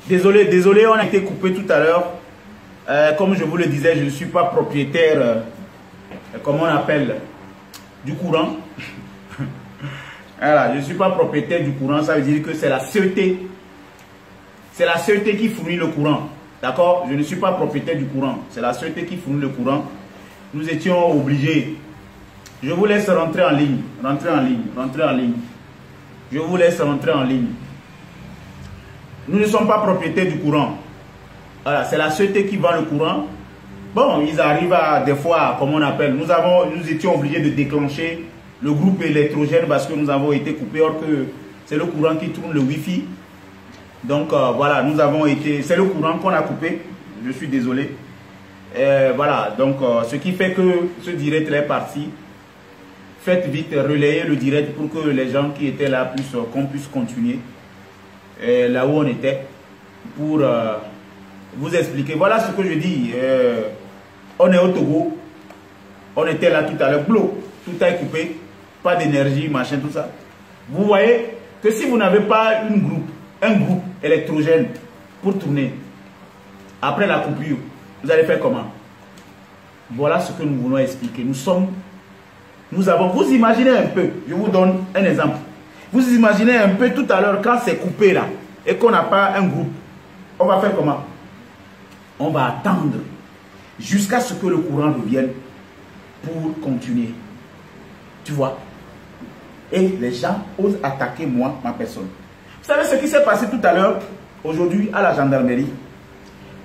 Désolé, on a été coupé tout à l'heure. Comme je vous le disais, je ne suis pas propriétaire, comment on appelle, du courant. Voilà, je ne suis pas propriétaire du courant, ça veut dire que c'est la CET. C'est la CET qui fournit le courant. D'accord? Je ne suis pas propriétaire du courant. C'est la CET qui fournit le courant. Nous étions obligés. Je vous laisse rentrer en ligne. Rentrer en ligne. Je vous laisse rentrer en ligne. Nous ne sommes pas propriétaires du courant. Voilà, c'est la CET qui vend le courant. Bon, ils arrivent à des fois, comme on appelle, nous étions obligés de déclencher le groupe électrogène parce que nous avons été coupés, or que c'est le courant qui tourne le Wi-Fi. Donc voilà, nous avons été, c'est le courant qu'on a coupé. Je suis désolé. Voilà, donc ce qui fait que ce direct est parti. Faites vite relayer le direct pour que les gens qui étaient là qu'on puisse continuer là où on était pour vous expliquer. Voilà ce que je dis. On est au Togo. On était là tout à l'heure. Tout a été coupé. Pas d'énergie, machin, tout ça. Vous voyez que si vous n'avez pas un groupe électrogène pour tourner, après la coupure, vous allez faire comment? Voilà ce que nous voulons expliquer. Vous imaginez un peu, je vous donne un exemple. Vous imaginez un peu tout à l'heure quand c'est coupé là et qu'on n'a pas un groupe. On va faire comment? On va attendre jusqu'à ce que le courant revienne pour continuer. Tu vois? Et les gens osent attaquer moi, ma personne. Vous savez ce qui s'est passé tout à l'heure, aujourd'hui, à la gendarmerie?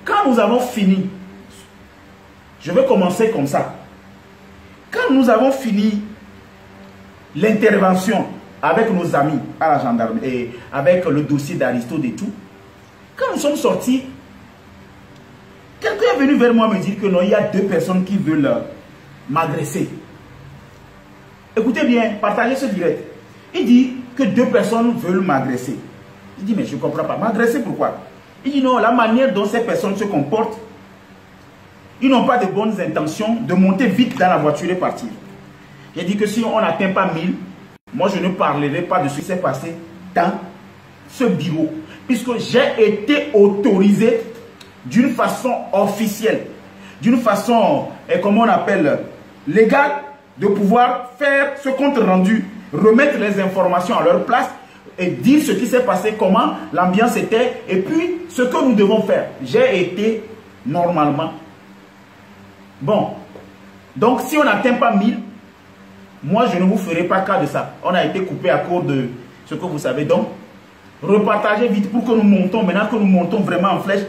Quand nous avons fini, je vais commencer comme ça. Quand nous avons fini l'intervention avec nos amis à la gendarmerie, et avec le dossier d'Aristote et tout, quand nous sommes sortis, quelqu'un est venu vers moi me dire que non, il y a 2 personnes qui veulent m'agresser. Écoutez bien, partagez ce direct. Il dit que 2 personnes veulent m'agresser. Il dit mais je ne comprends pas. M'agresser pourquoi? Il dit non, la manière dont ces personnes se comportent, ils n'ont pas de bonnes intentions de monter vite dans la voiture et partir. J'ai dit que si on n'atteint pas 1000, moi je ne parlerai pas de ce qui s'est passé dans ce bureau. Puisque j'ai été autorisé d'une façon officielle, d'une façon, comment on appelle, légale, de pouvoir faire ce compte rendu, remettre les informations à leur place et dire ce qui s'est passé, comment l'ambiance était et puis ce que nous devons faire. J'ai été normalement. Bon, donc si on n'atteint pas 1000, moi je ne vous ferai pas cas de ça. On a été coupé à cause de ce que vous savez. Donc, repartagez vite pour que nous montons, maintenant que nous montons vraiment en flèche,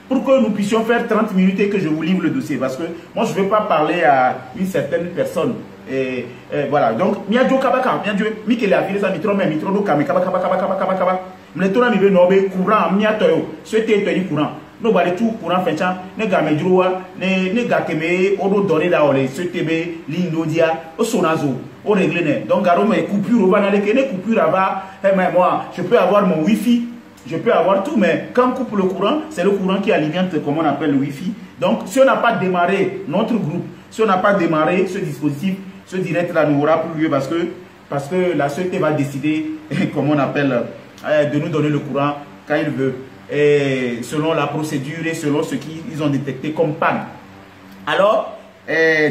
pour que nous puissions faire 30 minutes et que je vous livre le dossier. Parce que moi je ne veux pas parler à une certaine personne. Et voilà, donc, miadjo kabaka, miadjo, mikele afile sa mitro me mitro do kame kabaka kabaka. Mletona mi be no be courant miatoyo, souhaité to courant. No bale tout courant fetcha, ne game droa, ne gakeme odo donné da ole, souhaité be lindo dia, o sonazo, o réglé ne. Donc garo me coupure va na le kene coupure va, mais moi, je peux avoir mon wifi, je peux avoir tout, mais quand on coupe le courant, c'est le courant qui alimente, comme on appelle le wifi. Donc si on n'a pas démarré notre groupe, si on n'a pas démarré ce dispositif, ce direct là n'aura plus lieu parce que la société va décider, comme on appelle, de nous donner le courant quand il veut, et selon la procédure et selon ce qu'ils ont détecté comme panne. Alors,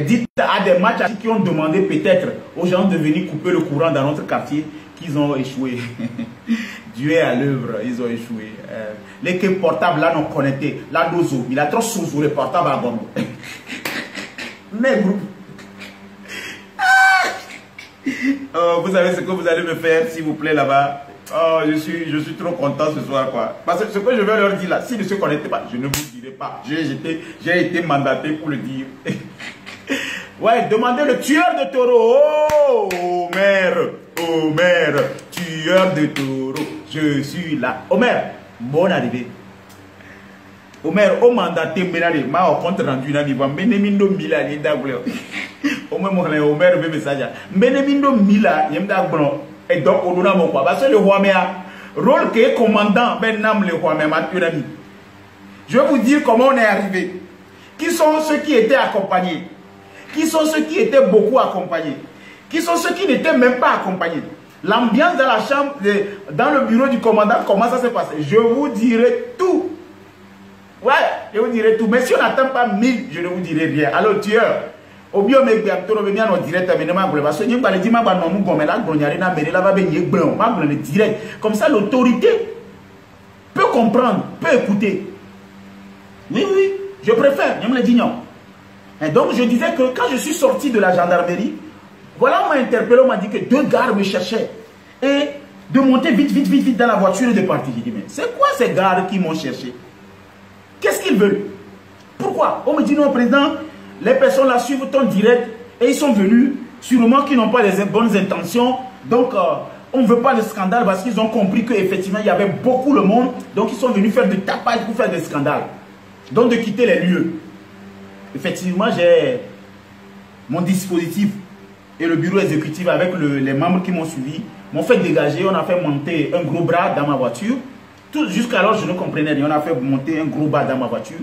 dites à des matchs qui ont demandé peut-être aux gens de venir couper le courant dans notre quartier qu'ils ont échoué. Dieu est à l'œuvre, ils ont échoué. Les portables là non connectés, là dozo, il a trop sous les portables à bon. Mais groupe. Oh, vous savez ce que vous allez me faire, s'il vous plaît, là-bas. Oh, je suis trop content ce soir, quoi. Parce que ce que je vais leur dire là, s'ils ne se connectent pas, je ne vous dirai pas. J'ai été mandaté pour le dire. Ouais, demandez le tueur de taureau. Oh, Omer, tueur de taureau. Je suis là. Omer, bonne arrivée. Omer, au mandaté, ma au compte rendu, na diva, menemindo mila, ni dagoulé. Omer, veut message. Menemindo mila, yem dagoulé. Et donc, on a mon quoi. Parce que le roi mea, rôle que commandant, ben nam le roi mea, je vais vous dire comment on est arrivé. Qui sont ceux qui étaient accompagnés? Qui sont ceux qui étaient beaucoup accompagnés? Qui sont ceux qui n'étaient même pas accompagnés? L'ambiance dans la chambre, dans le bureau du commandant, comment ça s'est passé? Je vous dirai tout. je vous dirai tout. Mais si on n'atteint pas 1000, je ne vous dirai rien. Alors, tueur, au bio, mais bien, tu reviens en direct, mais parce que nous allons dire, direct. Comme ça, l'autorité peut comprendre, peut écouter. Oui, oui, je préfère, je me le dis non. Et donc, je disais que quand je suis sorti de la gendarmerie, voilà, on m'a interpellé, on m'a dit que 2 gardes me cherchaient. Et de monter vite dans la voiture et de partir. J'ai dit, mais c'est quoi ces gardes qui m'ont cherché? Qu'est-ce qu'ils veulent? Pourquoi? On me dit, non, président, les personnes là suivent ton direct et ils sont venus, sûrement qu'ils n'ont pas les bonnes intentions. Donc, on ne veut pas de scandale parce qu'ils ont compris qu'effectivement, il y avait beaucoup de monde. Donc, ils sont venus faire du tapage pour faire des scandales. Donc, de quitter les lieux. Effectivement, j'ai mon dispositif et le bureau exécutif avec les membres qui m'ont suivi m'ont fait dégager. On a fait monter un gros bras dans ma voiture. Jusqu'alors, je ne comprenais rien. On a fait monter un gros bras dans ma voiture.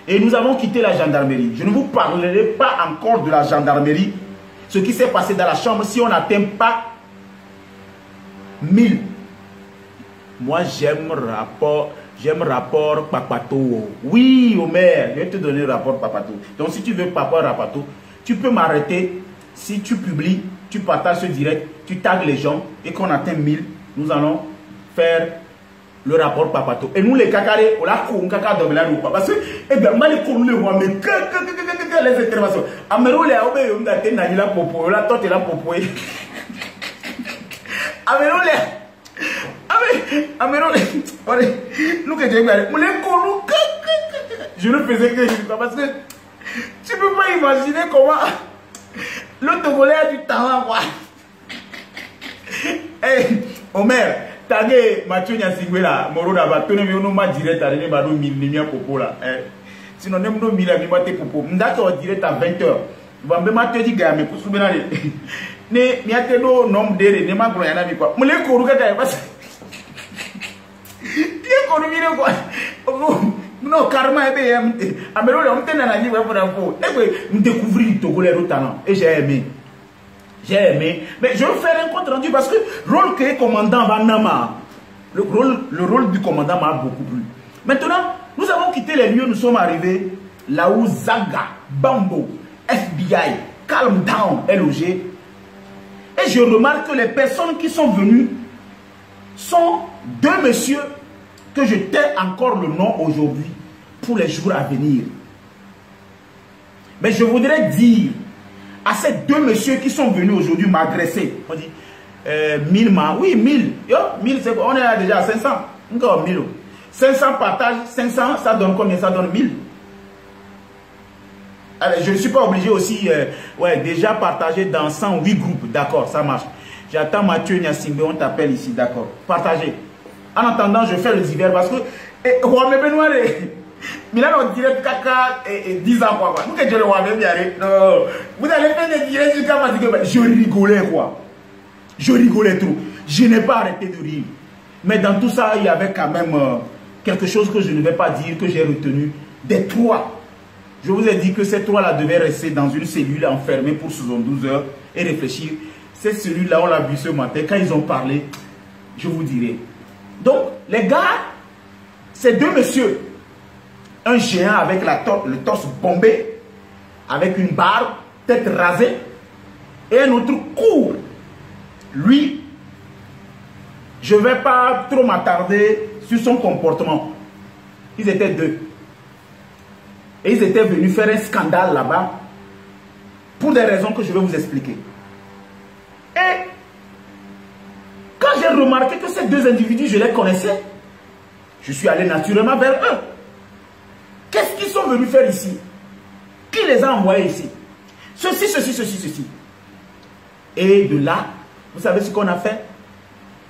Et nous avons quitté la gendarmerie. Je ne vous parlerai pas encore de la gendarmerie. Ce qui s'est passé dans la chambre si on n'atteint pas 1000. Moi, j'aime rapport Papato. Oui, Omer, je vais te donner le rapport Papato. Donc, si tu veux rapport Papato, tu peux m'arrêter. Si tu publies, tu partages ce direct, tu tagues les gens et qu'on atteint 1000, nous allons faire le rapport Papato. Et nous, les cacarés, on a couru, caca de la roupa. Parce que, eh bien, mal les le roi, mais les interventions. Amero, les aubé, on a été la popo, la tante et la popo. Amero, nous que je ne faisais que je parce que tu peux pas imaginer comment le Togolais a du talent, quoi. Hey, Omer, tagué Mathieu Nyassingwela, Moro d'Aba, tu n'as pas direct à l'année, Badou, Mille Popo là. Sinon, n'aime pas 1000 amis, moi, t'es Popo. M'dakor direct à 20h. Vous m'avez maté dit, gars, mais pour souvenir, ne, n'y a que nos noms d'élèves, ne m'a pas rien à dire quoi. Moulé Kourou, parce que. Non, carrément, on découvrir le Togolais au talent. Et j'ai aimé. J'ai aimé. Mais je vais faire un compte rendu parce que le rôle que le commandant Vanama, le rôle du commandant m'a beaucoup plu. Maintenant, nous avons quitté les lieux, nous sommes arrivés là où Zaga, Bambo, FBI, Calm Down, LOG. Et je remarque que les personnes qui sont venues sont 2 messieurs que je tais encore le nom aujourd'hui pour les jours à venir. Mais je voudrais dire à ces 2 messieurs qui sont venus aujourd'hui m'agresser. On dit 1000 ma, oui 1000. Yo, 1000 c'est quoi? On est là déjà à 500. Encore 1000. 500 partage 500, ça donne combien? Ça donne 1000. Alors, je ne suis pas obligé aussi, ouais, déjà partager dans 108 groupes. D'accord, ça marche. J'attends Mathieu Nyassingbe, on t'appelle ici, d'accord. Partagez. En attendant, je fais le divers parce que mais là, on dirait caca 10 ans, quoi. Vous que je le vois même bien. Non. Vous allez faire des directs jusqu'à ma. Je rigolais, quoi. Je rigolais trop. Je n'ai pas arrêté de rire. Mais dans tout ça, il y avait quand même quelque chose que je ne vais pas dire, que j'ai retenu. Des 3. Je vous ai dit que ces 3-là devaient rester dans une cellule enfermée pour 72 heures et réfléchir. Cette cellule-là, on l'a vu ce matin. Quand ils ont parlé, je vous dirai. Donc, les gars, ces 2 messieurs, un géant avec le torse bombé, avec une barbe, tête rasée, et un autre court. Lui, je ne vais pas trop m'attarder sur son comportement. Ils étaient 2. Et ils étaient venus faire un scandale là-bas, pour des raisons que je vais vous expliquer. Et quand j'ai remarqué que ces 2 individus, je les connaissais, je suis allé naturellement vers eux. Qu'est-ce qu'ils sont venus faire ici? Qui les a envoyés ici? Ceci, ceci, ceci, ceci. Et de là, vous savez ce qu'on a fait?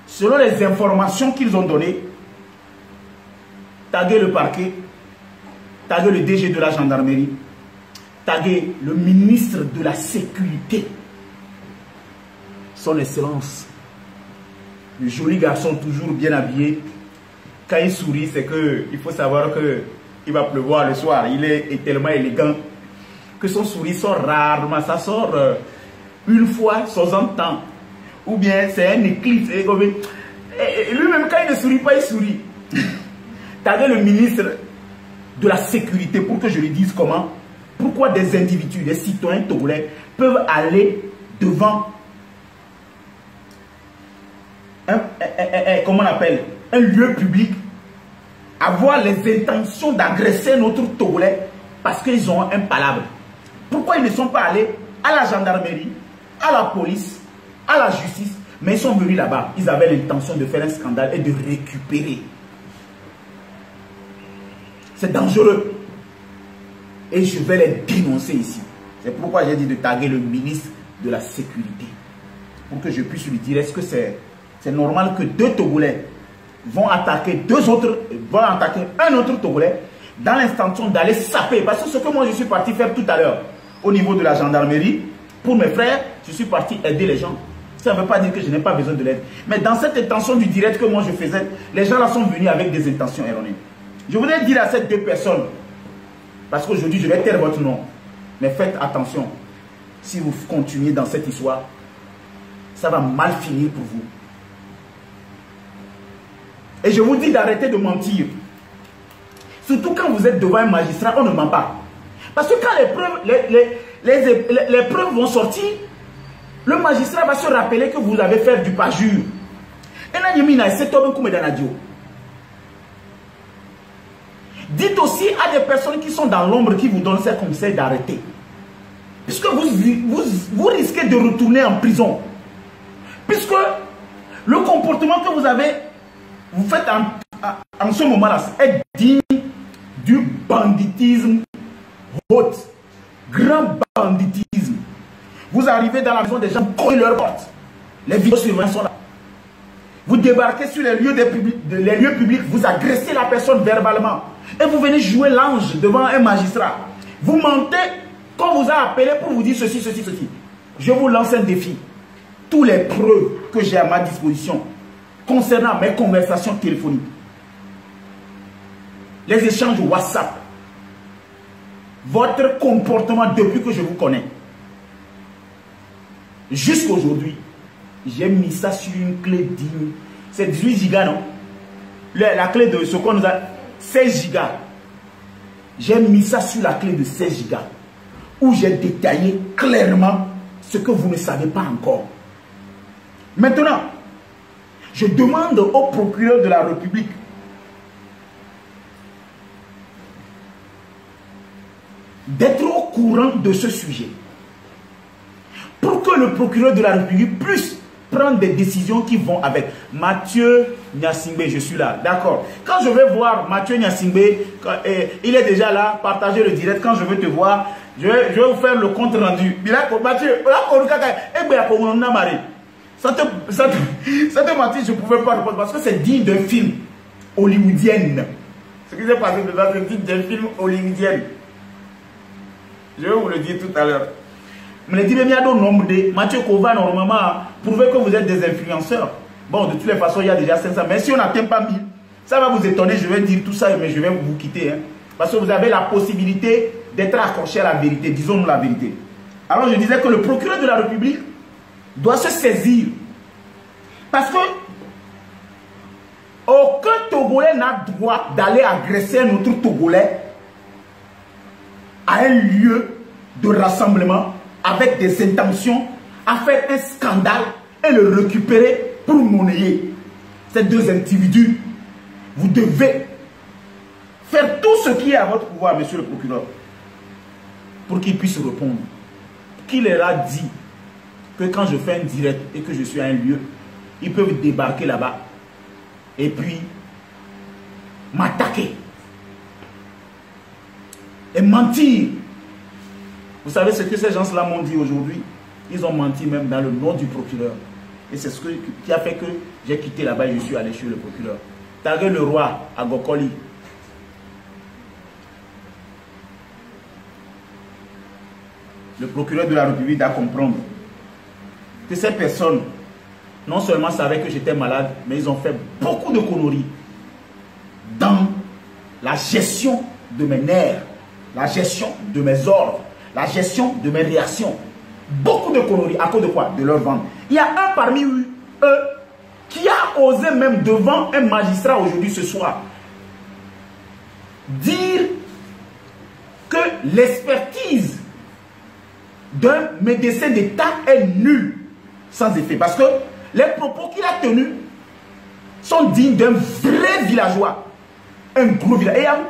Selon les informations qu'ils ont données, taguer le parquet, taguer le DG de la gendarmerie, taguer le ministre de la sécurité, son excellence, le joli garçon toujours bien habillé. Quand il sourit, c'est que il faut savoir que il va pleuvoir le soir. Il est tellement élégant que son sourire sort rarement. Ça sort une fois, 60 ans. Ou bien c'est un éclipse. Et lui-même, quand il ne sourit pas, il sourit. T'avais le ministre de la sécurité, pour que je lui dise comment, pourquoi des individus, des citoyens togolais peuvent aller devant comment on appelle, un lieu public, avoir les intentions d'agresser notre Togolais parce qu'ils ont un palabre. Pourquoi ils ne sont pas allés à la gendarmerie, à la police, à la justice, mais ils sont venus là-bas. Ils avaient l'intention de faire un scandale et de récupérer. C'est dangereux. Et je vais les dénoncer ici. C'est pourquoi j'ai dit de taguer le ministre de la Sécurité. Pour que je puisse lui dire, est-ce que c'est normal que deux Togolais vont attaquer un autre Togolais dans l'intention d'aller saper. Parce que ce que moi je suis parti faire tout à l'heure au niveau de la gendarmerie, pour mes frères, je suis parti aider les gens. Ça ne veut pas dire que je n'ai pas besoin de l'aide. Mais dans cette intention du direct que moi je faisais, les gens là sont venus avec des intentions erronées. Je voudrais dire à ces deux personnes, parce qu'aujourd'hui je vais taire votre nom, mais faites attention. Si vous continuez dans cette histoire, ça va mal finir pour vous. Et je vous dis d'arrêter de mentir. Surtout quand vous êtes devant un magistrat, on ne ment pas. Parce que quand les preuves vont sortir, le magistrat va se rappeler que vous avez fait du parjure. Dites aussi à des personnes qui sont dans l'ombre qui vous donnent ces conseils d'arrêter. Puisque vous risquez de retourner en prison. Puisque le comportement que vous faites en ce moment-là est digne du banditisme haute, grand banditisme. Vous arrivez dans la maison des gens, vous cognez leurs portes. Les vidéosurveillants sont là. Vous débarquez sur les lieux publics, vous agressez la personne verbalement. Et vous venez jouer l'ange devant un magistrat. Vous mentez qu'on vous a appelé pour vous dire ceci, ceci, ceci. Je vous lance un défi. Tous les preuves que j'ai à ma disposition concernant mes conversations téléphoniques, les échanges WhatsApp, votre comportement depuis que je vous connais, jusqu'aujourd'hui, j'ai mis ça sur une clé digne. C'est 18 gigas, non? La clé de ce qu'on nous a, 16 gigas. J'ai mis ça sur la clé de 16 gigas, où j'ai détaillé clairement ce que vous ne savez pas encore. Maintenant, je demande au procureur de la République d'être au courant de ce sujet. Pour que le procureur de la République puisse prendre des décisions qui vont avec. Mathieu Nyasingbe, je suis là, d'accord. Quand je vais voir Mathieu Nyasingbe, il est déjà là, partagez le direct. Quand je veux te voir, je vais vous faire le compte rendu. Mathieu, ça te mentir, je ne pouvais pas répondre parce que c'est digne d'un film hollywoodien. Ce qui s'est passé dedans, c'est digne d'un film hollywoodien. Je vais vous le dire tout à l'heure. Mais il y a d'autres nombres de Mathieu Kova, normalement, prouvez que vous êtes des influenceurs. Bon, de toutes les façons, il y a déjà 500. Mais si on n'atteint pas 1000, ça va vous étonner. Je vais dire tout ça, mais je vais vous quitter. Hein, parce que vous avez la possibilité d'être accroché à la vérité. Disons-nous la vérité. Alors, je disais que le procureur de la République doit se saisir. Parce que aucun Togolais n'a droit d'aller agresser un autre Togolais à un lieu de rassemblement avec des intentions à faire un scandale et le récupérer pour monnayer. Ces deux individus, vous devez faire tout ce qui est à votre pouvoir, monsieur le procureur, pour qu'ils puissent répondre. Qu'il leur a dit que quand je fais un direct et que je suis à un lieu, ils peuvent débarquer là-bas et puis m'attaquer et mentir. Vous savez ce que ces gens-là m'ont dit aujourd'hui? Ils ont menti même dans le nom du procureur. Et c'est ce qui a fait que j'ai quitté là-bas et je suis allé chez le procureur. Taguer le roi à Gokoli. Le procureur de la République doit comprendre que ces personnes, non seulement savaient que j'étais malade, mais ils ont fait beaucoup de conneries dans la gestion de mes nerfs, la gestion de mes ordres, la gestion de mes réactions. Beaucoup de conneries. À cause de quoi? De leur vente. Il y a un parmi eux qui a osé même devant un magistrat aujourd'hui ce soir dire l'expertise d'un médecin d'État est nulle, sans effet. Parce que les propos qu'il a tenus sont dignes d'un vrai villageois. Un gros villageois.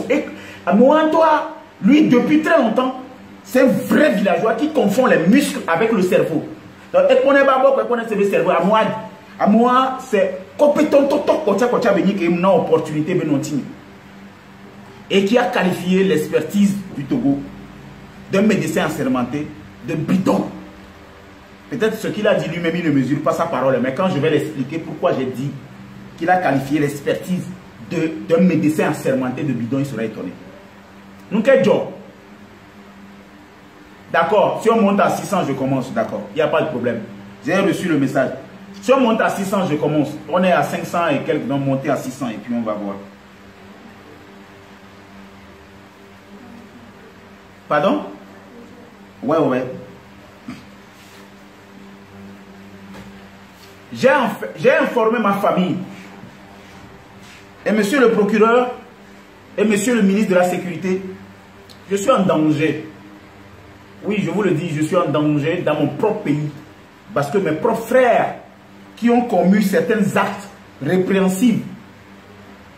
Et à moi, toi, lui, depuis très longtemps, c'est un vrai villageois qui confond les muscles avec le cerveau. Donc, et qu'on est pas bon, qu'on est le cerveau. À moi, c'est compétent, une opportunité, et qui a qualifié l'expertise du Togo d'un médecin assermenté de bidon. Peut-être ce qu'il a dit lui-même, il ne mesure pas sa parole, mais quand je vais l'expliquer pourquoi j'ai dit qu'il a qualifié l'expertise d'un médecin assermenté de bidon, il sera étonné. Nous, quel job? D'accord, si on monte à 600, je commence, d'accord, il n'y a pas de problème. J'ai reçu le message. Si on monte à 600, je commence. On est à 500 et quelques, donc monter à 600 et puis on va voir. Pardon? Ouais. J'ai informé ma famille. Et monsieur le procureur et monsieur le ministre de la Sécurité, je suis en danger. Oui, je vous le dis, je suis en danger dans mon propre pays. Parce que mes propres frères qui ont commis certains actes répréhensibles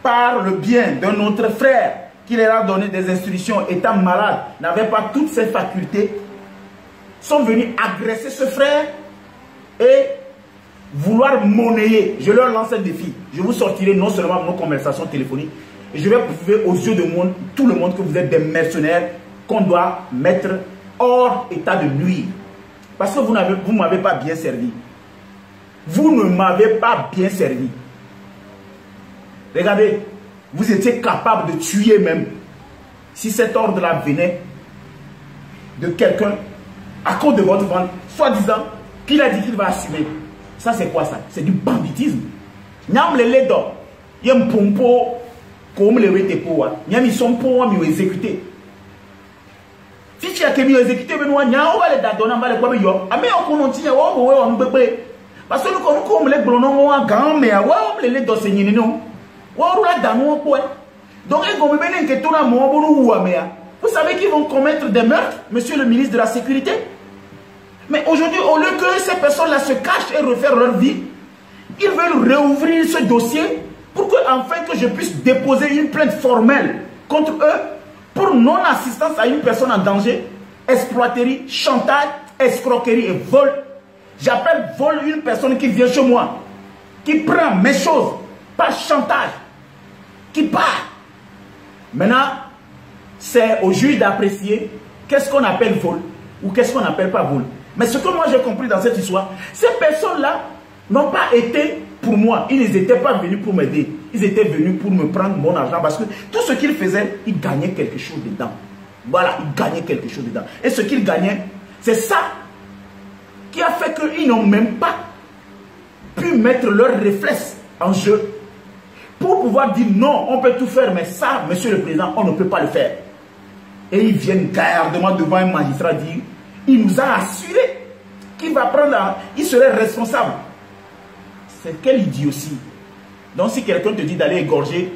par le bien d'un autre frère qui leur a donné des instructions étant malade, n'avaient pas toutes ses facultés, sont venus agresser ce frère et vouloir monnayer. Je leur lance un défi. Je vous sortirai non seulement nos conversations téléphoniques, et je vais prouver aux yeux de tout le monde que vous êtes des mercenaires qu'on doit mettre hors état de nuire. Parce que vous ne m'avez pas bien servi. Vous ne m'avez pas bien servi. Regardez, vous étiez capable de tuer même si cet ordre-là venait de quelqu'un à cause de votre vente, soi-disant qu'il a dit qu'il va assumer. Ça, c'est quoi ça? C'est du banditisme. Nyam le ledo, yem pompo, comme le wete poa, nyam ils sont pour moi exécuter. Si tu as été exécuté, on va les dadona, on va les quoi yo. Ame on continue, on bébé. Parce que nous comme les blonons, on gagne, mais on les ledo c'est ni non. On roule dans mon point. Donc ils vont venir que tout le monde vous savez qu'ils vont commettre des meurtres, monsieur le ministre de la Sécurité. Mais aujourd'hui, au lieu que ces personnes-là se cachent et refaire leur vie, ils veulent réouvrir ce dossier pour que, enfin, que je puisse déposer une plainte formelle contre eux pour non-assistance à une personne en danger, exploiterie, chantage, escroquerie et vol. J'appelle vol une personne qui vient chez moi, qui prend mes choses, pas chantage, qui part. Maintenant, c'est au juge d'apprécier qu'est-ce qu'on appelle vol ou qu'est-ce qu'on n'appelle pas vol. Mais ce que moi j'ai compris dans cette histoire, ces personnes-là n'ont pas été pour moi. Ils n'étaient pas venus pour m'aider. Ils étaient venus pour me prendre mon argent parce que tout ce qu'ils faisaient, ils gagnaient quelque chose dedans. Voilà, ils gagnaient quelque chose dedans. Et ce qu'ils gagnaient, c'est ça qui a fait qu'ils n'ont même pas pu mettre leurs réflexes en jeu pour pouvoir dire non, on peut tout faire, mais ça, monsieur le président, on ne peut pas le faire. Et ils viennent gardement devant un magistrat dire, il nous a assuré qu'il va prendre, il serait responsable. C'est quelle idiotie. Donc si quelqu'un te dit d'aller égorger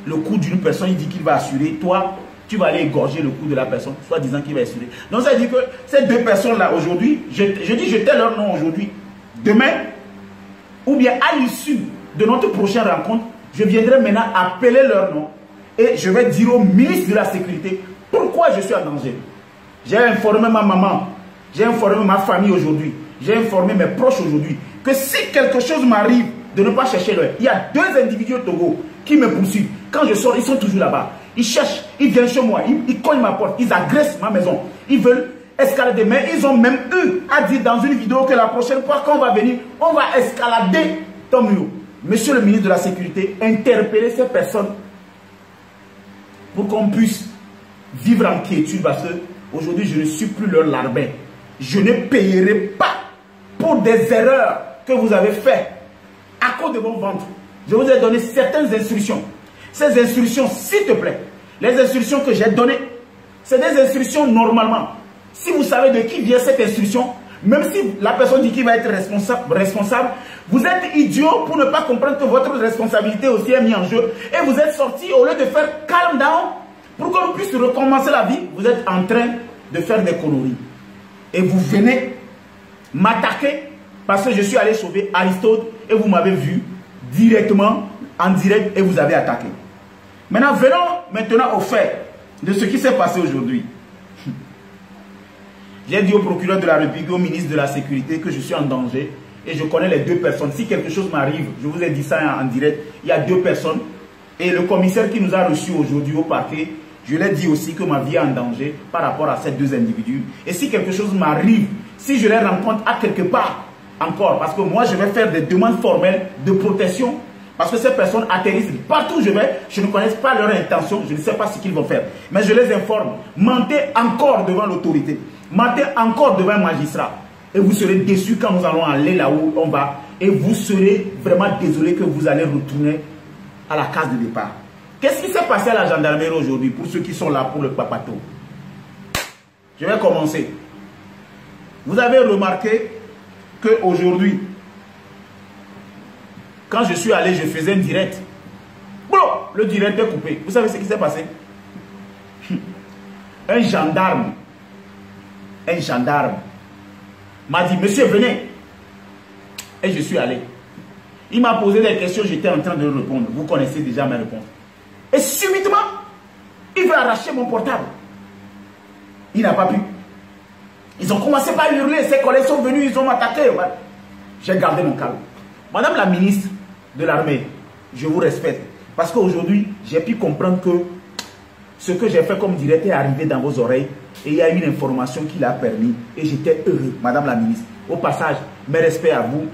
le cou d'une personne, il dit qu'il va assurer, toi, tu vas aller égorger le cou de la personne, soit disant qu'il va assurer. Donc ça veut dire que ces deux personnes-là, aujourd'hui, je dis je tais leur nom aujourd'hui, demain, ou bien à l'issue de notre prochaine rencontre, je viendrai maintenant appeler leur nom et je vais dire au ministre de la Sécurité pourquoi je suis en danger. J'ai informé ma maman, j'ai informé ma famille aujourd'hui, j'ai informé mes proches aujourd'hui que si quelque chose m'arrive, de ne pas chercher l'heure. Il y a deux individus au Togo qui me poursuivent. Quand je sors, ils sont toujours là-bas. Ils cherchent, ils viennent chez moi, ils cognent ma porte, ils agressent ma maison. Ils veulent escalader. Mais ils ont même eu à dire dans une vidéo que la prochaine fois qu'on va venir, on va escalader ton mur. Monsieur le ministre de la Sécurité, interpellez ces personnes pour qu'on puisse vivre en quiétude parce que aujourd'hui, je ne suis plus leur larbin. Je ne payerai pas pour des erreurs que vous avez faites à cause de vos ventres. Je vous ai donné certaines instructions. Ces instructions, s'il te plaît, les instructions que j'ai données, c'est des instructions normalement. Si vous savez de qui vient cette instruction, même si la personne dit qu'il va être responsable, vous êtes idiot pour ne pas comprendre que votre responsabilité aussi est mise en jeu. Et vous êtes sorti, au lieu de faire calm down, Pour qu'on puisse recommencer la vie, vous êtes en train de faire des conneries. Et vous venez m'attaquer parce que je suis allé sauver Aristote et vous m'avez vu directement, en direct, et vous avez attaqué. Maintenant, venons au fait de ce qui s'est passé aujourd'hui. J'ai dit au procureur de la République, au ministre de la Sécurité que je suis en danger et je connais les deux personnes. Si quelque chose m'arrive, je vous ai dit ça en direct, il y a deux personnes et le commissaire qui nous a reçus aujourd'hui au parquet, je lui ai dit aussi que ma vie est en danger par rapport à ces deux individus. Et si quelque chose m'arrive, si je les rencontre à quelque part encore, parce que moi je vais faire des demandes formelles de protection, parce que ces personnes atterrissent partout où je vais, je ne connais pas leur intention, je ne sais pas ce qu'ils vont faire. Mais je les informe, mentez encore devant l'autorité, mentez encore devant un magistrat. Et vous serez déçus quand nous allons aller là où on va. Et vous serez vraiment désolé que vous allez retourner à la case de départ. Qu'est-ce qui s'est passé à la gendarmerie aujourd'hui pour ceux qui sont là pour le papato? Je vais commencer. Vous avez remarqué qu'aujourd'hui, quand je suis allé, je faisais un direct. Bon, le direct est coupé. Vous savez ce qui s'est passé? Un gendarme m'a dit, monsieur, venez. Et je suis allé. Il m'a posé des questions, j'étais en train de répondre. Vous connaissez déjà mes réponses. Et subitement, il veut arracher mon portable. Il n'a pas pu. Ils ont commencé par hurler, ses collègues sont venus, ils ont attaqué. J'ai gardé mon calme. Madame la ministre de l'armée, je vous respecte. Parce qu'aujourd'hui, j'ai pu comprendre que ce que j'ai fait comme direct est arrivé dans vos oreilles. Et il y a une information qui l'a permis. Et j'étais heureux, Madame la ministre. Au passage, mes respects à vous.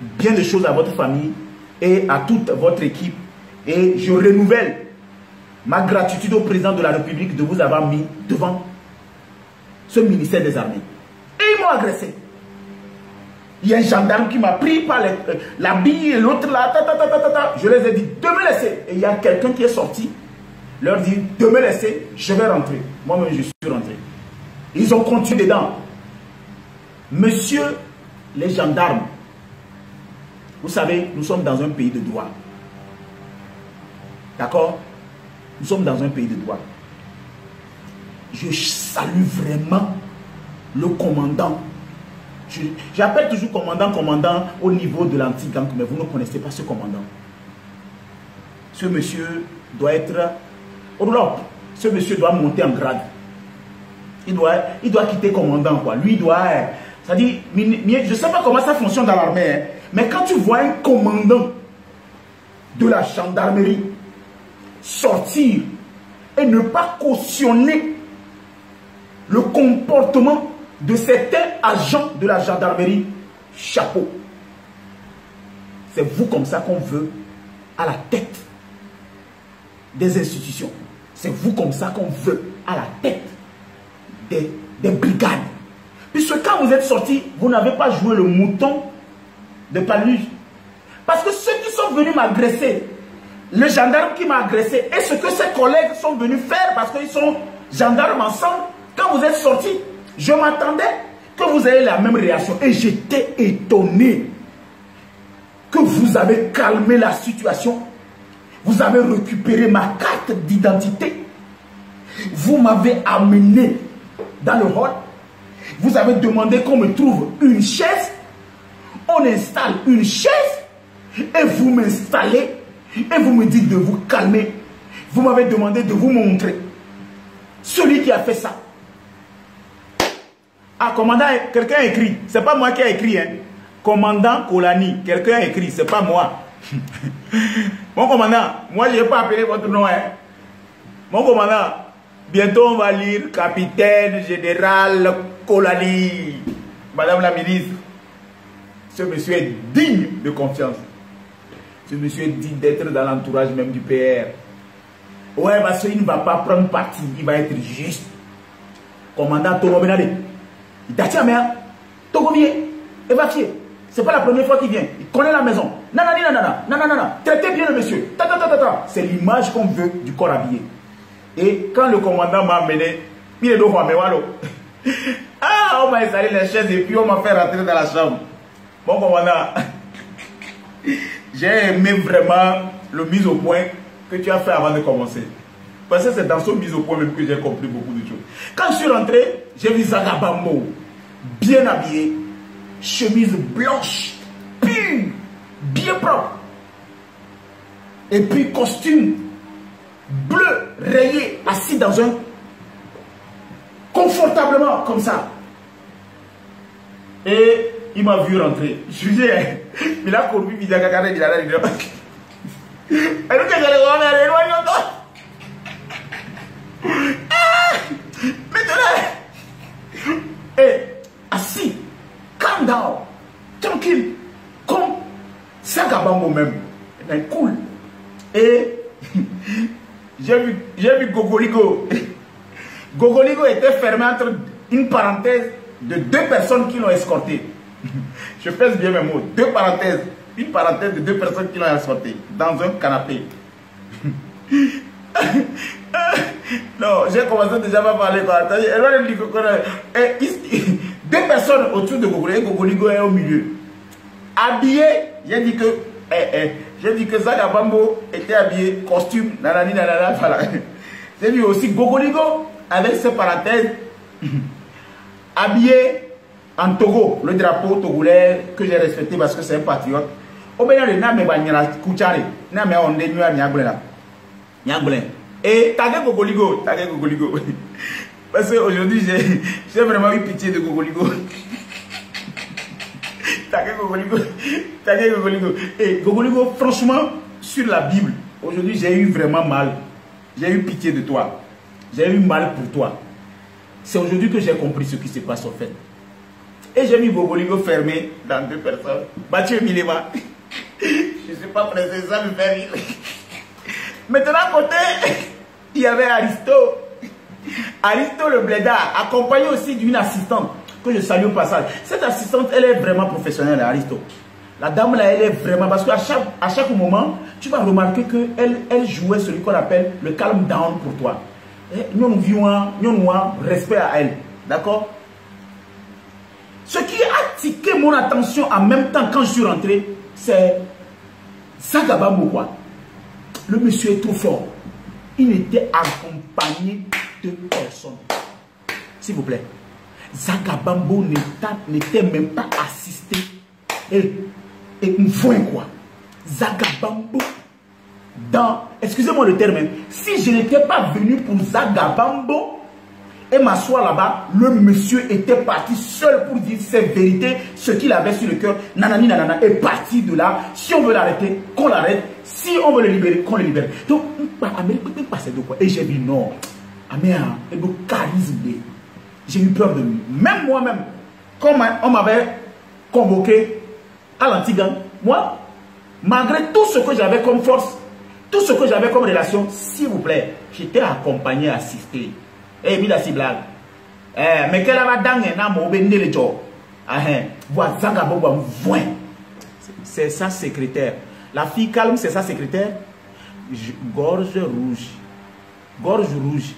Bien de choses à votre famille et à toute votre équipe. Et je renouvelle ma gratitude au président de la République de vous avoir mis devant ce ministère des Armées. Et ils m'ont agressé. Il y a un gendarme qui m'a pris par la bille et l'autre là. Je les ai dit de me laisser. Et il y a quelqu'un qui est sorti. Leur dit de me laisser, je vais rentrer. Moi-même, je suis rentré. Ils ont continué dedans. Monsieur les gendarmes, vous savez, nous sommes dans un pays de droit. D'accord? Nous sommes dans un pays de droit. Je salue vraiment le commandant. J'appelle toujours commandant au niveau de l'anti-gang, mais vous ne connaissez pas ce commandant. Ce monsieur doit être au Europe. Ce monsieur doit monter en grade. Il doit quitter commandant, quoi. Lui doit... C'est-à-dire, je ne sais pas comment ça fonctionne dans l'armée, hein, mais quand tu vois un commandant de la gendarmerie sortir et ne pas cautionner le comportement de certains agents de la gendarmerie, chapeau. C'est vous comme ça qu'on veut à la tête des institutions. C'est vous comme ça qu'on veut à la tête des brigades. Puisque quand vous êtes sortis, vous n'avez pas joué le mouton de Paluche. Parce que ceux qui sont venus m'agresser, le gendarme qui m'a agressé et ce que ses collègues sont venus faire parce qu'ils sont gendarmes ensemble, quand vous êtes sortis, je m'attendais que vous ayez la même réaction. Et j'étais étonné que vous avez calmé la situation. Vous avez récupéré ma carte d'identité. Vous m'avez amené dans le hall. Vous avez demandé qu'on me trouve une chaise. On installe une chaise. Et vous m'installez. Et vous me dites de vous calmer. Vous m'avez demandé de vous montrer. Celui qui a fait ça. Ah, commandant, quelqu'un a écrit. C'est pas moi qui ai écrit. Hein. Commandant Kolani. Quelqu'un a écrit. C'est pas moi. Mon commandant, moi je n'ai pas appelé votre nom. Hein. Mon commandant, bientôt on va lire capitaine général Kolani. Madame la ministre, ce monsieur est digne de confiance. Ce monsieur est digne d'être dans l'entourage même du PR. Ouais, parce qu'il ne va pas prendre parti, il va être juste. Commandant Togo Benade, il t'a dit à mère, Togo vient, évacué. C'est pas la première fois qu'il vient. Il connaît la maison. Nanana. Traitez bien le monsieur. C'est l'image qu'on veut du corps habillé. Et quand le commandant m'a amené, il est dans le ah, on m'a installé les chaises et puis on m'a fait rentrer dans la chambre. Bon commandant, j'ai aimé vraiment le mise au point que tu as fait avant de commencer. Parce que c'est dans son mise au point même que j'ai compris beaucoup de choses. Quand je suis rentré, j'ai vu Zagabambo, bien habillé, chemise blanche, pure, bien propre. Et puis costume bleu, rayé, assis dans un... confortablement, comme ça. Et il m'a vu rentrer. Je lui dis, il a couru, il a regardé, il a dit, maintenant, et assis, calm down, tranquille, comme Zagabambo même, cool. Et j'ai vu Gogoligo. Gogoligo était fermé entre une parenthèse de 2 personnes qui l'ont escorté. Je pèse bien mes mots. 2 parenthèses. Une parenthèse de 2 personnes qui l'ont escorté dans un canapé. Non, j'ai commencé déjà à parler. Et 2 personnes autour de Gogoligo. Gogoligo est au milieu. Habillé, j'ai dit que Zagabambo était habillé, costume, nanani, nanana, voilà. J'ai vu aussi Gogoligo avec ses parenthèses, habillé en Togo, le drapeau togolais que j'ai respecté parce que c'est un patriote. Et tagué Gogoligo, parce qu'aujourd'hui j'ai vraiment eu pitié de Gogoligo. Tagué Gogoligo. Et Gogoligo, franchement, sur la Bible, aujourd'hui j'ai eu vraiment mal. J'ai eu pitié de toi. J'ai eu mal pour toi. C'est aujourd'hui que j'ai compris ce qui se passe en fait. Et j'ai mis Gogoligo fermé dans 2 personnes. Mathieu Milema. Je ne suis pas pressé, ça me fait rire. Maintenant à côté, il y avait Aristo. Aristo le blédard, accompagné aussi d'une assistante que je salue au passage. Cette assistante, elle est vraiment professionnelle, Aristo. La dame là, elle est vraiment... Parce qu'à chaque moment, tu vas remarquer qu'elle jouait celui qu'on appelle le calm down pour toi. Et nous vivons respect à elle. D'accord? Ce qui a tiqué mon attention en même temps quand je suis rentré, c'est Zagabambo quoi. Le monsieur est trop fort. Il était accompagné de personnes. S'il vous plaît. Zagabambo n'était même pas assisté. Et Mvoin quoi. Zagabambo dans... Excusez-moi le terme. Si je n'étais pas venu pour Zagabambo et m'asseoir là-bas, le monsieur était parti seul pour dire ses vérités, ce qu'il avait sur le cœur. Nanani nanana est parti de là. Si on veut l'arrêter, qu'on l'arrête. Si on veut le libérer, qu'on le libère. Donc, et j'ai dit non. Amen, et le charisme. J'ai eu peur de lui. Même moi-même, comme on m'avait convoqué à l'Antigan, moi, malgré tout ce que j'avais comme force, tout ce que j'avais comme relation, s'il vous plaît, j'étais accompagné, assisté. Eh, Mila si blague. Mais quelle va dangue, n'a mon béni le job. Voilà, Zagabambo, c'est sa secrétaire. La fille calme, c'est sa secrétaire. Gorge rouge. Gorge rouge.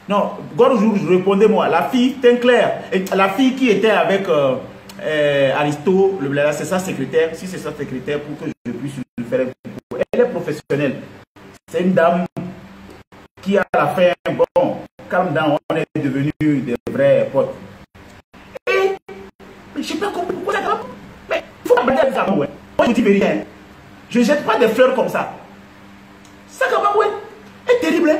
Non, gorge rouge, répondez-moi. La fille, teint clair. La fille qui était avec Aristo, c'est sa secrétaire. Si c'est sa secrétaire, pour que je puisse lui faire un coup. Elle est professionnelle. C'est une dame qui a la fin. Bon, calme down, on est devenus des vrais potes. Et je n'ai pas compris pourquoi ça va. Mais il faut pas blaguer avec ça. Moi, je ne dis rien. Je ne jette pas des fleurs comme ça. Ça, est terrible.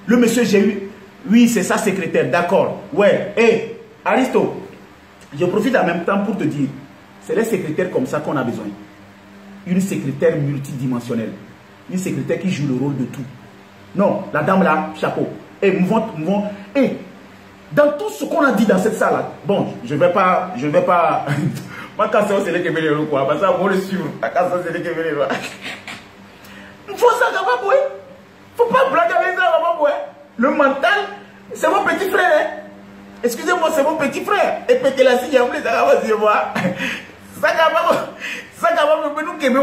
Le monsieur, j'ai eu. Oui, c'est sa secrétaire, d'accord. Ouais. Et Aristo, je profite en même temps pour te dire, c'est les secrétaires comme ça qu'on a besoin. Une secrétaire multidimensionnelle. Une secrétaire qui joue le rôle de tout. Non, la dame là, chapeau. Et et dans tout ce qu'on a dit dans cette salle là, bon, je vais pas. Moi, quand c'est les Kébélés, quoi. Parce que moi, le suivre. Quand c'est les Kébélés, il faut ça, Zagabambo. Faut pas blaguer avec ça, Zagabambo. Le mental, c'est mon petit frère. Excusez-moi, c'est mon petit frère. Et pété la signe, après, Zagabambo, c'est moi. Zagabambo, nous Kébélés,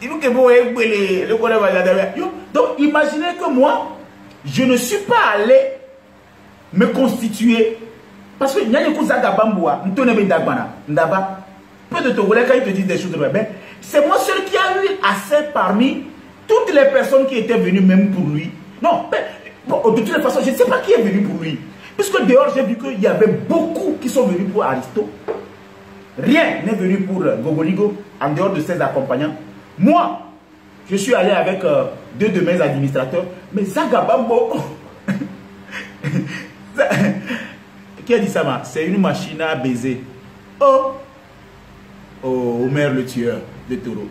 nous Kébélés, le collègue va. Donc, imaginez que moi, je ne suis pas allé me constituer. Parce que il y a des coups Zagabambo, peu de Togolais quand ils te disent des choses de bébé. C'est moi seul qui a eu assez parmi toutes les personnes qui étaient venues même pour lui, non, mais, bon, de toutes les façons, je ne sais pas qui est venu pour lui. Puisque dehors, j'ai vu qu'il y avait beaucoup qui sont venus pour Aristo. Rien n'est venu pour Gogoligo, en dehors de ses accompagnants. Moi, je suis allé avec deux de mes administrateurs, mais Zagabambo, qui a dit ça? C'est une machine à baiser. Oh, oh, Omer le tueur de taureau.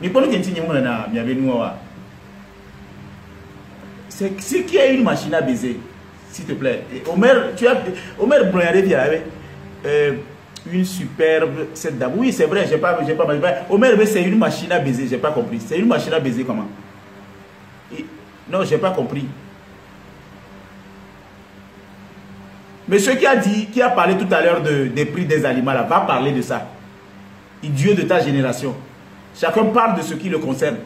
C'est qui a une machine à baiser, s'il te plaît. Omer, tu as Omer Broyaré, une superbe cette dame. Oui, c'est vrai, j'ai pas Omer, c'est une machine à baiser, j'ai pas compris. C'est une machine à baiser comment? Non, j'ai pas compris. Monsieur qui a parlé tout à l'heure des prix des aliments, là, va parler de ça. Idiot de ta génération. Chacun parle de ce qui le concerne.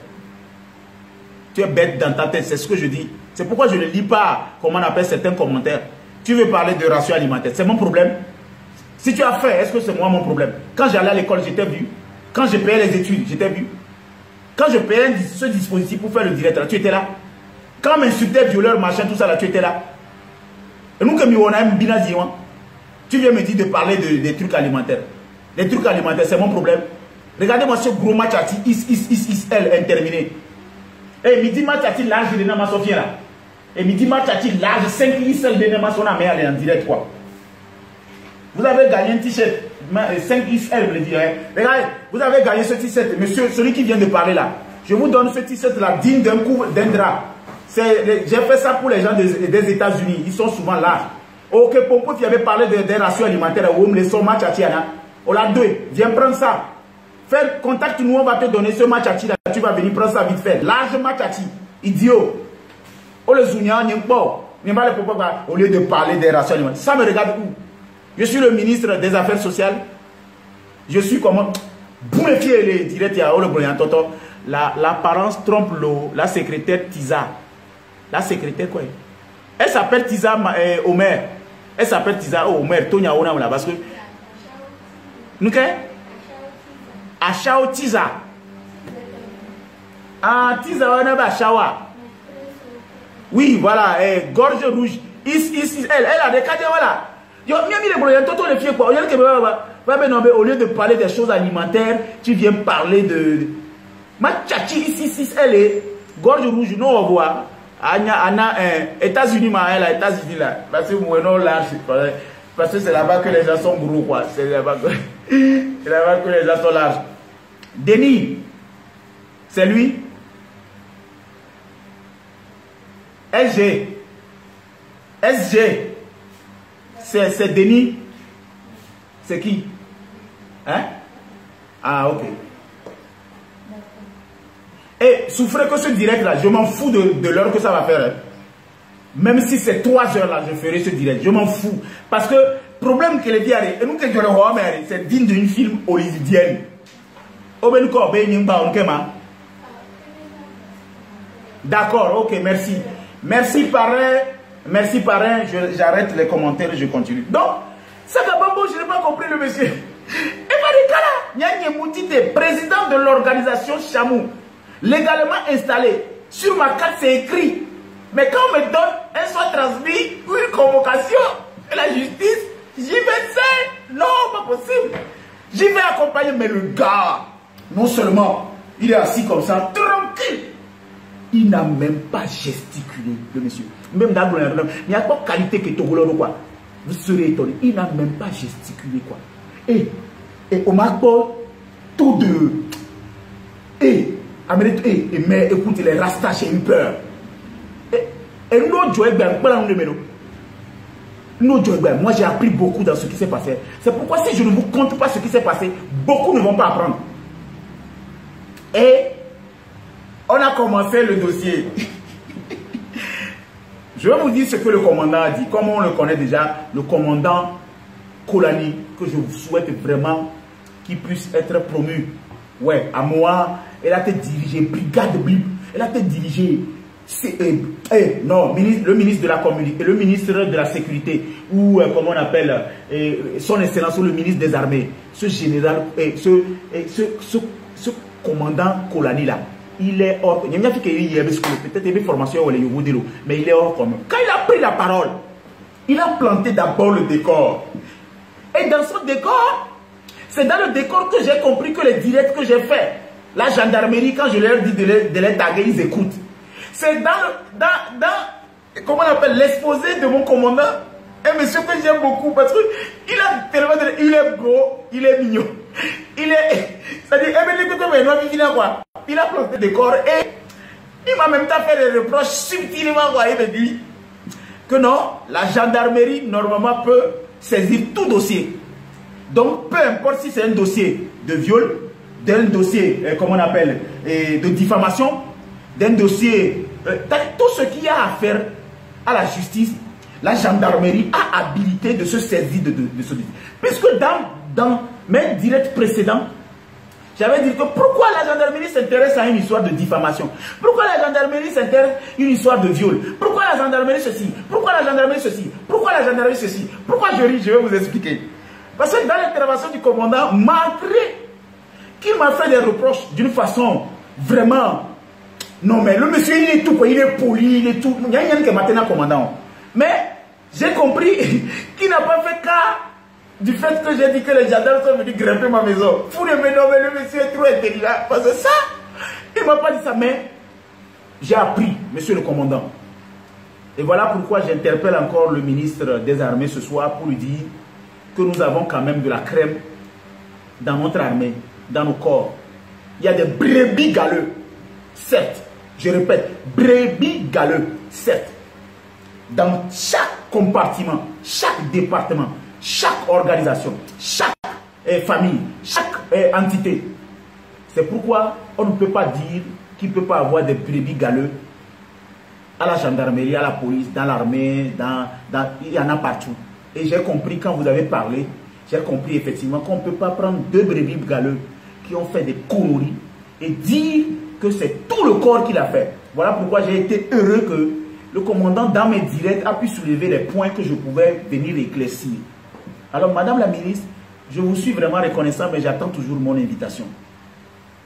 Tu es bête dans ta tête, c'est ce que je dis. C'est pourquoi je ne lis pas, comment on appelle certains commentaires. Tu veux parler de ration alimentaire, c'est mon problème. Si tu as faim, est-ce que c'est moi mon problème? Quand j'allais à l'école, j'étais vu. Quand je payais les études, j'étais vu. Quand je payais ce dispositif pour faire le direct, là, tu étais là. Quand on m'insultait, violeur, machin, tout ça, là, tu étais là. Et nous, tu viens me dire de parler des trucs alimentaires. Les trucs alimentaires, c'est mon problème. Regardez-moi ce gros match à elle interminé. Et midi match à large de Nama Sofia là. Et midi match à large 5 XL de Nama Sona, mais elle est en direct quoi. Vous avez gagné un t-shirt 5 XL, je le dis. Regardez, vous avez gagné ce t-shirt, monsieur, celui qui vient de parler là. Je vous donne ce t-shirt là, digne d'un coup, d'un drap. J'ai fait ça pour les gens des États-Unis. Ils sont souvent là. Ok, Pompo, tu avais parlé des rations alimentaires. Où me laissons match à Tiana. On l'a deux. Viens prendre ça. Fais contact, nous on va te donner ce match à Tiana. Tu vas venir prendre ça vite fait. Large match à Tiana. Idiot. Oh le Zounia, au lieu de parler des rations alimentaires. Ça me regarde où? Je suis le ministre des Affaires sociales. Je suis comment? Boulefier les directs à Ole Brillant Toto. L'apparence trompe la secrétaire Tiza. La secrétaire quoi? Elle s'appelle Tiza Omer. Elle s'appelle Tiza Omer. Tonya Ona là parce que. Nous qu'est? Achao Tiza. Ah Tiza Ona ba Achawa. Oui voilà. Gorge rouge. Elle a des cadets voilà. Yo mieux mis les brouillons. Toto les filles quoi. Au lieu de parler des choses alimentaires, tu viens parler de. Ma tchachi ici elle est gorge rouge. Non on voit. Anna, États-Unis, États-Unis là, parce que moi non large, parce que c'est là-bas que les gens sont gros quoi, c'est là-bas que les gens sont larges. Denis, c'est lui. SG, c'est Denis, c'est qui? Hein? Ah ok. Et souffrez que ce direct là, je m'en fous de l'heure que ça va faire. Hein. Même si c'est 3 heures là, je ferai ce direct. Je m'en fous. Parce que, problème que les filles arrivent, et nous que je le vois, c'est digne d'un film hollywoodien. D'accord, ok, merci. Merci parrain. Merci parrain. J'arrête les commentaires et je continue. Donc, Sagabambo, je n'ai pas compris le monsieur. Et Marikala, Nyanyemutite, président de l'organisation Chamou. Légalement installé. Sur ma carte, c'est écrit. Mais quand on me donne un soit transmis ou une convocation de la justice, j'y vais seul. Non, pas possible. J'y vais accompagner. Mais le gars, non seulement il est assis comme ça, tranquille, il n'a même pas gesticulé, le monsieur. Même dans le il n'y a pas de qualité que tu as quoi. Vous serez étonné. Il n'a même pas gesticulé quoi. Et on m'a pas tout de. Mais écoutez, les rastas, j'ai eu peur. Et moi j'ai appris beaucoup dans ce qui s'est passé. C'est pourquoi si je ne vous compte pas ce qui s'est passé, beaucoup ne vont pas apprendre. Et on a commencé le dossier. Je vais vous dire ce que le commandant a dit. Comme on le connaît déjà, le commandant Kolani, que je vous souhaite vraiment qu'il puisse être promu. Ouais, à moi, elle a été dirigée, brigade Blip, elle a été dirigée, non, le ministre de la communauté, le ministre de la sécurité, ou comment on appelle, son excellence, ou le ministre des armées, ce général, ce commandant Kolani là, il est hors. Peut-être il y a formation, mais il est hors commun. Quand il a pris la parole, il a planté d'abord le décor. Et dans ce décor, c'est dans le décor que j'ai compris que les directs que j'ai fait, la gendarmerie, quand je leur dis de les taguer, ils écoutent. C'est dans comment on appelle, l'exposé de mon commandant. Un monsieur que j'aime beaucoup parce qu'il a tellement il est beau, il est mignon. Il est. C'est-à-dire, il a planté le décor et il m'a même fait des reproches subtilement. Il me dit que non, la gendarmerie normalement peut saisir tout dossier. Donc, peu importe si c'est un dossier de viol, d'un dossier, comment on appelle, de diffamation, d'un dossier, tout ce qu'il y a à faire à la justice, la gendarmerie a habilité de se saisir de ce dossier. Puisque dans mes directs précédents, j'avais dit que pourquoi la gendarmerie s'intéresse à une histoire de diffamation? Pourquoi la gendarmerie s'intéresse à une histoire de viol? Pourquoi la gendarmerie ceci? Pourquoi la gendarmerie ceci? Pourquoi la gendarmerie ceci? Pourquoi je ris? Je vais vous expliquer. Parce que dans l'intervention du commandant, malgré qu'il m'a fait des reproches d'une façon vraiment... Non mais le monsieur il est tout, il est poli, il est tout... Il y a rien qui est maintenant commandant. Mais j'ai compris qu'il n'a pas fait cas du fait que j'ai dit que les gendarmes sont venus grimper ma maison. Vous ne me nommez, le monsieur est trop intelligent. Parce que ça, il ne m'a pas dit ça, mais j'ai appris, monsieur le commandant. Et voilà pourquoi j'interpelle encore le ministre des Armées ce soir pour lui dire que nous avons quand même de la crème dans notre armée, dans nos corps. Il y a des brebis galeux, certes. Je répète, brebis galeux, certes. Dans chaque compartiment, chaque département, chaque organisation, chaque famille, chaque entité. C'est pourquoi on ne peut pas dire qu'il ne peut pas avoir des brebis galeux à la gendarmerie, à la police, dans l'armée, il y en a partout. Et j'ai compris quand vous avez parlé, j'ai compris effectivement qu'on ne peut pas prendre deux brebis galeux qui ont fait des conneries et dire que c'est tout le corps qu'il a fait. Voilà pourquoi j'ai été heureux que le commandant dans mes directs a pu soulever les points que je pouvais venir éclaircir. Alors, Madame la ministre, je vous suis vraiment reconnaissant, mais j'attends toujours mon invitation.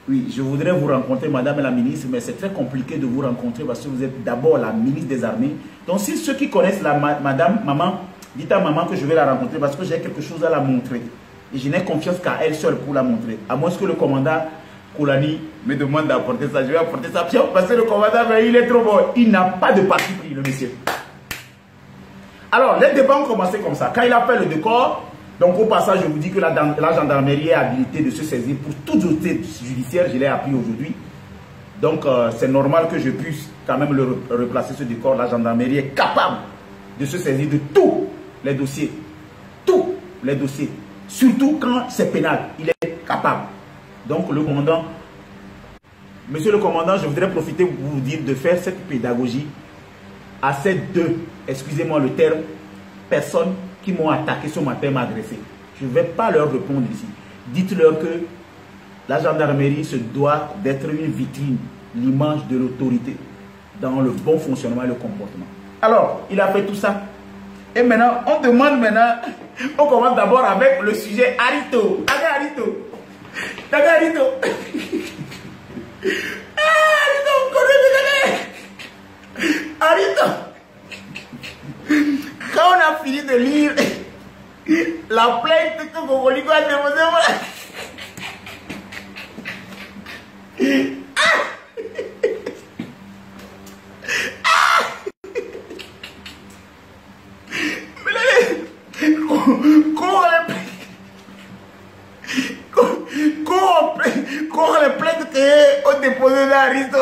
Oui, je voudrais vous rencontrer, Madame la ministre, mais c'est très compliqué de vous rencontrer parce que vous êtes d'abord la ministre des Armées. Donc, si ceux qui connaissent la Madame, maman, dites à maman que je vais la rencontrer parce que j'ai quelque chose à la montrer. Et je n'ai confiance qu'à elle seule pour la montrer. À moins que le commandant Koulani me demande d'apporter ça. Je vais apporter ça parce que le commandant, il est trop bon. Il n'a pas de parti pris, le monsieur. Alors, les débats ont commencé comme ça. Quand il a fait le décor, donc au passage, je vous dis que la gendarmerie est habilitée de se saisir pour tout dossier judiciaire. Je l'ai appris aujourd'hui. Donc, c'est normal que je puisse quand même le replacer ce décor. La gendarmerie est capable de se saisir de tous les dossiers. Tous les dossiers. Surtout quand c'est pénal. Il est capable. Donc, le commandant, monsieur le commandant, je voudrais profiter pour vous dire de faire cette pédagogie à ces deux, excusez-moi le terme, personnes qui m'ont attaqué ce matin, m'ont agressé. Je ne vais pas leur répondre ici. Dites-leur que la gendarmerie se doit d'être une vitrine, l'image de l'autorité dans le bon fonctionnement et le comportement. Alors, il a fait tout ça. Et maintenant, on demande maintenant, on commence d'abord avec le sujet Arito. Arito. Arito. Arito. Quand on a fini de lire la plainte que Gogoligo a déposée, les plaintes que ont déposées dans Arito.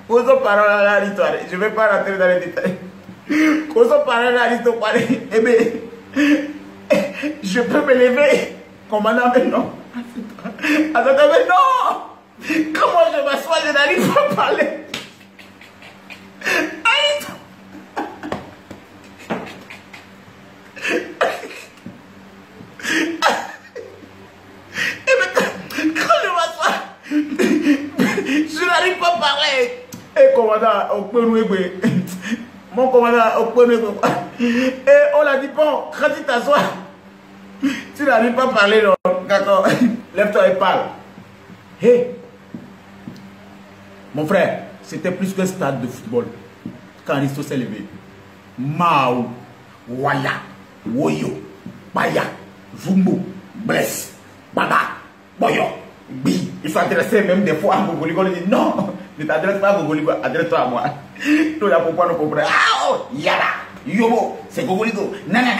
Posons parole à Arito. Je ne vais pas rentrer dans les détails. Posons parole à Arito. Eh bien, je peux me lever. Commandant, mais non. Attends, mais non. Comment je m'assois, je n'arrive pas à parler. Arito. Je n'arrive pas à parler. Eh, commandant, mon commandant, et on l'a dit, bon, quand tu t'assois, tu n'arrives pas à parler, non? D'accord. Lève-toi et parle. Hé, Mon frère, c'était plus qu'un stade de football. Quand Aristo s'est levé. Mao, Waya, Woyo, Baya, Vumbo, Bless, Baba, Boyo, Bi. Il s'adressait même des fois à Gogoligo. Il dit non, ne t'adresse pas à Gogoligo, adresse-toi à moi. Tout là pourquoi nous comprenons. Ah oh, Yara, Yobo, c'est Gogoligo. Nanana,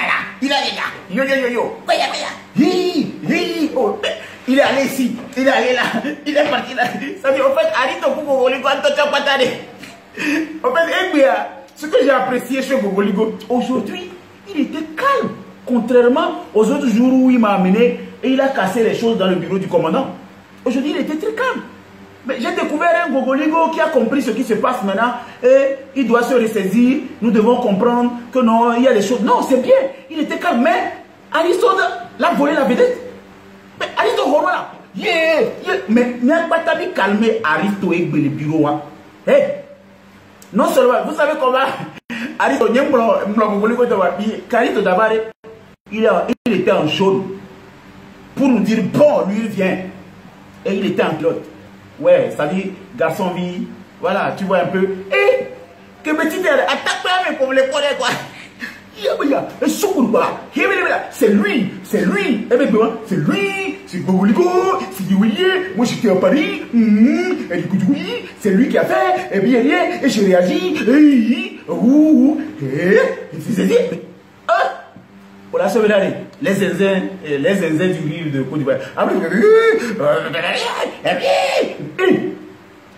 il a les gars. Yo yo yo yo, Baya Baya. Hi, hi, oh. Il est allé ici, il est allé là, il est parti là. Ça dit, en fait, Aristo pour Gogoligo, Antoine Patane. En fait, ce que j'ai apprécié chez Gogoligo, aujourd'hui, il était calme. Contrairement aux autres jours où il m'a amené et il a cassé les choses dans le bureau du commandant. Aujourd'hui, il était très calme. Mais j'ai découvert un Gogoligo qui a compris ce qui se passe maintenant et il doit se ressaisir. Nous devons comprendre que non, il y a des choses. Non, c'est bien. Il était calme, mais Aristote l'a volé la vedette. Mais Aristote, voilà. Mais n'a pas t'as calmé Aristote et le bureau. Hey. Non seulement, vous savez comment Aristote, Carito Davare, il était en jaune pour nous dire bon, lui il vient. Et il était en clotte. Ouais, ça dit, garçon vie, voilà, tu vois un peu. Et que petit air, attaque-toi pour les connaître quoi. C'est lui, c'est lui, c'est lui, c'est Gogoligo, c'est Dioulier, moi j'étais à Paris, c'est lui qui a fait, et bien, et j'ai réagi, pour la sauvegarde, les zinzins du livre de Côte d'Ivoire.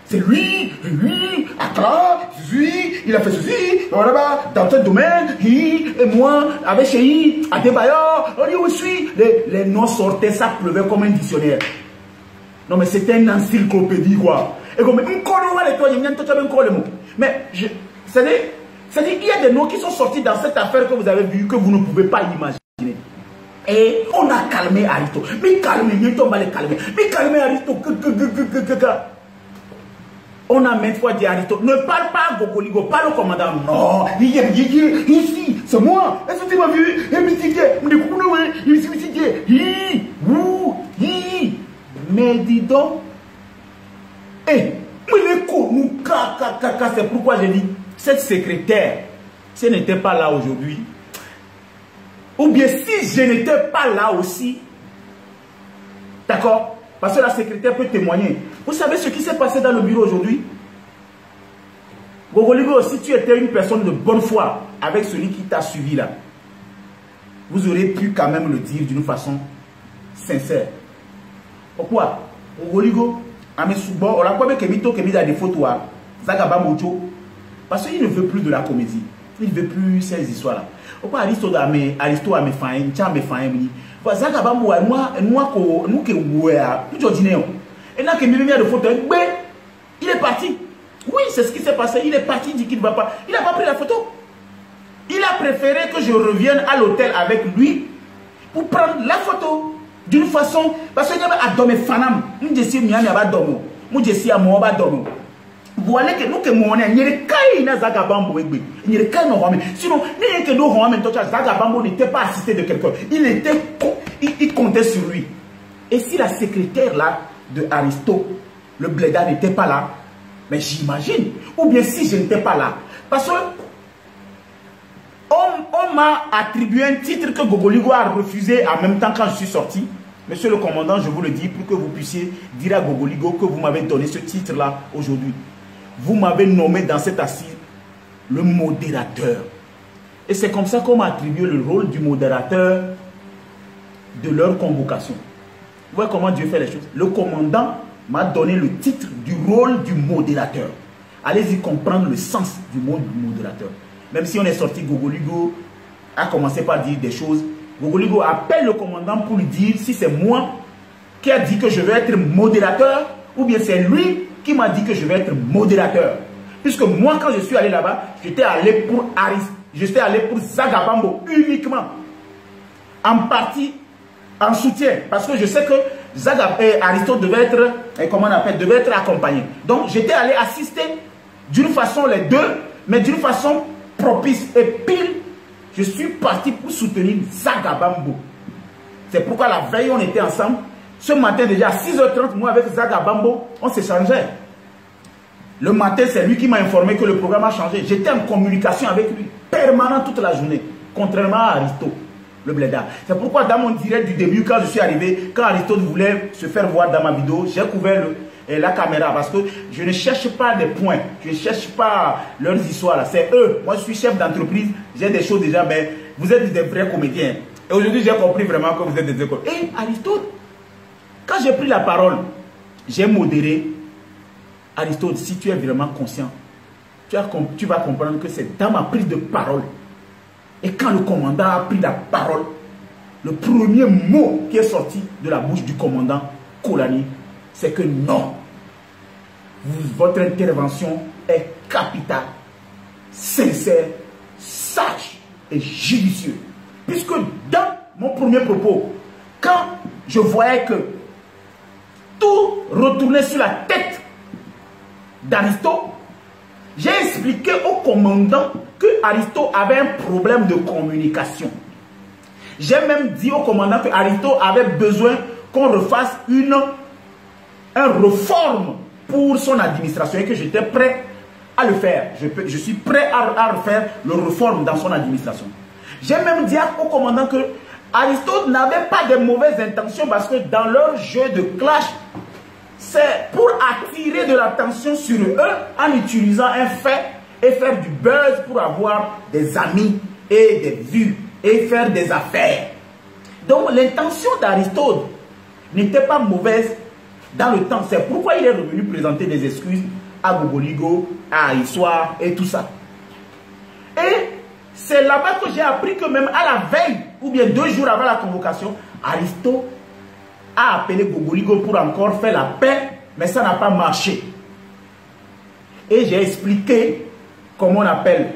C'est lui, il a fait ceci, voilà, dans tel domaine, et moi, avec Chéhi, à Débayor, on dit où je suis. Les noms sortaient, ça pleuvait comme un dictionnaire. Non, mais c'était une encyclopédie, quoi. Et comme, mais, c'est-à-dire, il y a des noms qui sont sortis dans cette affaire que vous avez vu, que vous ne pouvez pas imaginer. Et on a calmé Aristo. Mais calmez, on va les calmer. Mais calmez Aristo. On a maintes fois dit à Aristo, ne parle pas à Gogoligo, parle au commandant. Non, ici, c'est moi. Est-ce que tu m'as vu? Mais dis donc, c'est pourquoi j'ai dit, cette secrétaire, si elle n'était pas là aujourd'hui, ou bien si je n'étais pas là aussi, d'accord? Parce que la secrétaire peut témoigner. Vous savez ce qui s'est passé dans le bureau aujourd'hui? Gogoligo, si tu étais une personne de bonne foi avec celui qui t'a suivi là, vous aurez pu quand même le dire d'une façon sincère. Pourquoi? Gogoligo, on a quoi avec Kemito qui a des photos à Zagaba Mocho? Parce qu'il ne veut plus de la comédie. Il ne veut plus ces histoires-là. Pourquoi Aristo a mes failles, Tcham mes failles, Zagaba Moua, nous qui nous ordinaire. Et là, de photos, il est parti. Oui, c'est ce qui s'est passé. Il est parti, il dit qu'il ne va pas. Il n'a pas pris la photo. Il a préféré que je revienne à l'hôtel avec lui pour prendre la photo. D'une façon, parce qu'il y a des fanam. Nous disons, il y a des domo. Nous disons, il y a des domo. Voilà que nous que mon il y a des cas na Zagabambo il y a des cas non sinon n'est que nous hommes Zagabambo n'était pas assisté de quelqu'un, il comptait sur lui. Et si la secrétaire là de Aristo, le bléda n'était pas là, mais j'imagine, ou bien si je n'étais pas là, parce que on m'a attribué un titre que Gogoligo a refusé en même temps quand je suis sorti. Monsieur le commandant, je vous le dis pour que vous puissiez dire à Gogoligo que vous m'avez donné ce titre là aujourd'hui. Vous m'avez nommé dans cette assise le modérateur. Et c'est comme ça qu'on m'a attribué le rôle du modérateur de leur convocation. Vous voyez comment Dieu fait les choses. Le commandant m'a donné le titre du rôle du modérateur. Allez-y comprendre le sens du mot modérateur. Même si on est sorti, Gogoligo a commencé par dire des choses. Gogoligo appelle le commandant pour lui dire si c'est moi qui a dit que je vais être modérateur ou bien c'est lui qui m'a dit que je vais être modérateur. Puisque moi, quand je suis allé là-bas, j'étais allé pour Aris, j'étais allé pour Zagabambo uniquement. En partie, en soutien. Parce que je sais que Aristote devait être, comment on appelle, devait être accompagné. Donc, j'étais allé assister d'une façon les deux, mais d'une façon propice. Et pile, je suis parti pour soutenir Zagabambo. C'est pourquoi la veille, on était ensemble. Ce matin déjà à 6h30, moi avec Zagabambo, on s'échangeait. Le matin, c'est lui qui m'a informé que le programme a changé. J'étais en communication avec lui, permanent toute la journée, contrairement à Aristo, le blédard. C'est pourquoi dans mon direct du début, quand je suis arrivé, quand Aristote voulait se faire voir dans ma vidéo, j'ai couvert la caméra parce que je ne cherche pas des points, je ne cherche pas leurs histoires. C'est eux. Moi, je suis chef d'entreprise, j'ai des choses déjà, mais vous êtes des vrais comédiens. Et aujourd'hui, j'ai compris vraiment que vous êtes des écoles. Et Aristote, quand j'ai pris la parole, j'ai modéré. Aristote, si tu es vraiment conscient, tu vas comprendre que c'est dans ma prise de parole. Et quand le commandant a pris la parole, le premier mot qui est sorti de la bouche du commandant Kolani, c'est que non, votre intervention est capitale, sincère, sage et judicieuse. Puisque dans mon premier propos, quand je voyais que tout retournait sur la tête d'Aristote, j'ai expliqué au commandant que Aristote avait un problème de communication. J'ai même dit au commandant que Aristote avait besoin qu'on refasse une réforme pour son administration et que j'étais prêt à le faire. Je suis prêt à refaire le réforme dans son administration. J'ai même dit au commandant que Aristote n'avait pas de mauvaises intentions parce que dans leur jeu de clash, c'est pour attirer de l'attention sur eux en utilisant un fait et faire du buzz pour avoir des amis et des vues et faire des affaires. Donc l'intention d'Aristote n'était pas mauvaise dans le temps. C'est pourquoi il est revenu présenter des excuses à Gogoligo, à Histoire et tout ça. Et c'est là-bas que j'ai appris que même à la veille, ou bien 2 jours avant la convocation, Aristote a appelé Gogoligo pour encore faire la paix, mais ça n'a pas marché. Et j'ai expliqué comment on appelle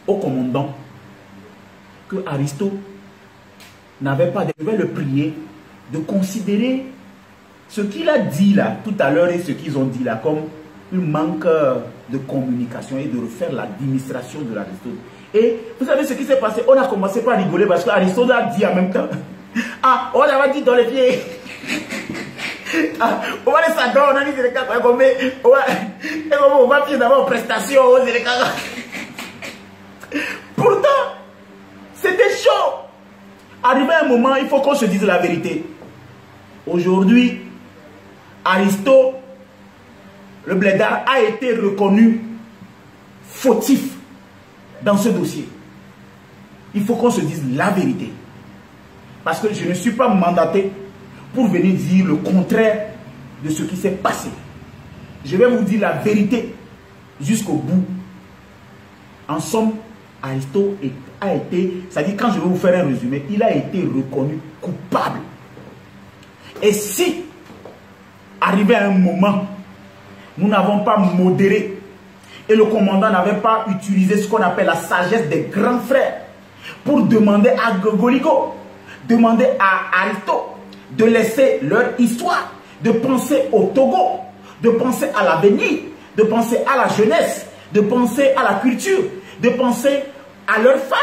au commandant que Aristote n'avait pas de... Je vais le prier de considérer ce qu'il a dit là tout à l'heure et ce qu'ils ont dit là comme un manque de communication et de refaire l'administration de l'Aristote. Et vous savez ce qui s'est passé? On a commencé par rigoler parce qu'Aristote a dit en même temps ah, on avait dit dans les pieds. Ah, on va les sadons, on a dit les cas, on va pied d'abord prestation, pourtant, c'était chaud. Arrivé un moment, il faut qu'on se dise la vérité. Aujourd'hui, Aristote, le blédard, a été reconnu fautif dans ce dossier. Il faut qu'on se dise la vérité. Parce que je ne suis pas mandaté pour venir dire le contraire de ce qui s'est passé. Je vais vous dire la vérité jusqu'au bout. En somme, Aristote a été, c'est-à-dire quand je vais vous faire un résumé, il a été reconnu coupable. Et si, arrivé à un moment, nous n'avons pas modéré et le commandant n'avait pas utilisé ce qu'on appelle la sagesse des grands frères pour demander à Gogoligo, demander à Aristote de laisser leur histoire, de penser au Togo, de penser à l'avenir, de penser à la jeunesse, de penser à la culture, de penser à leurs femmes.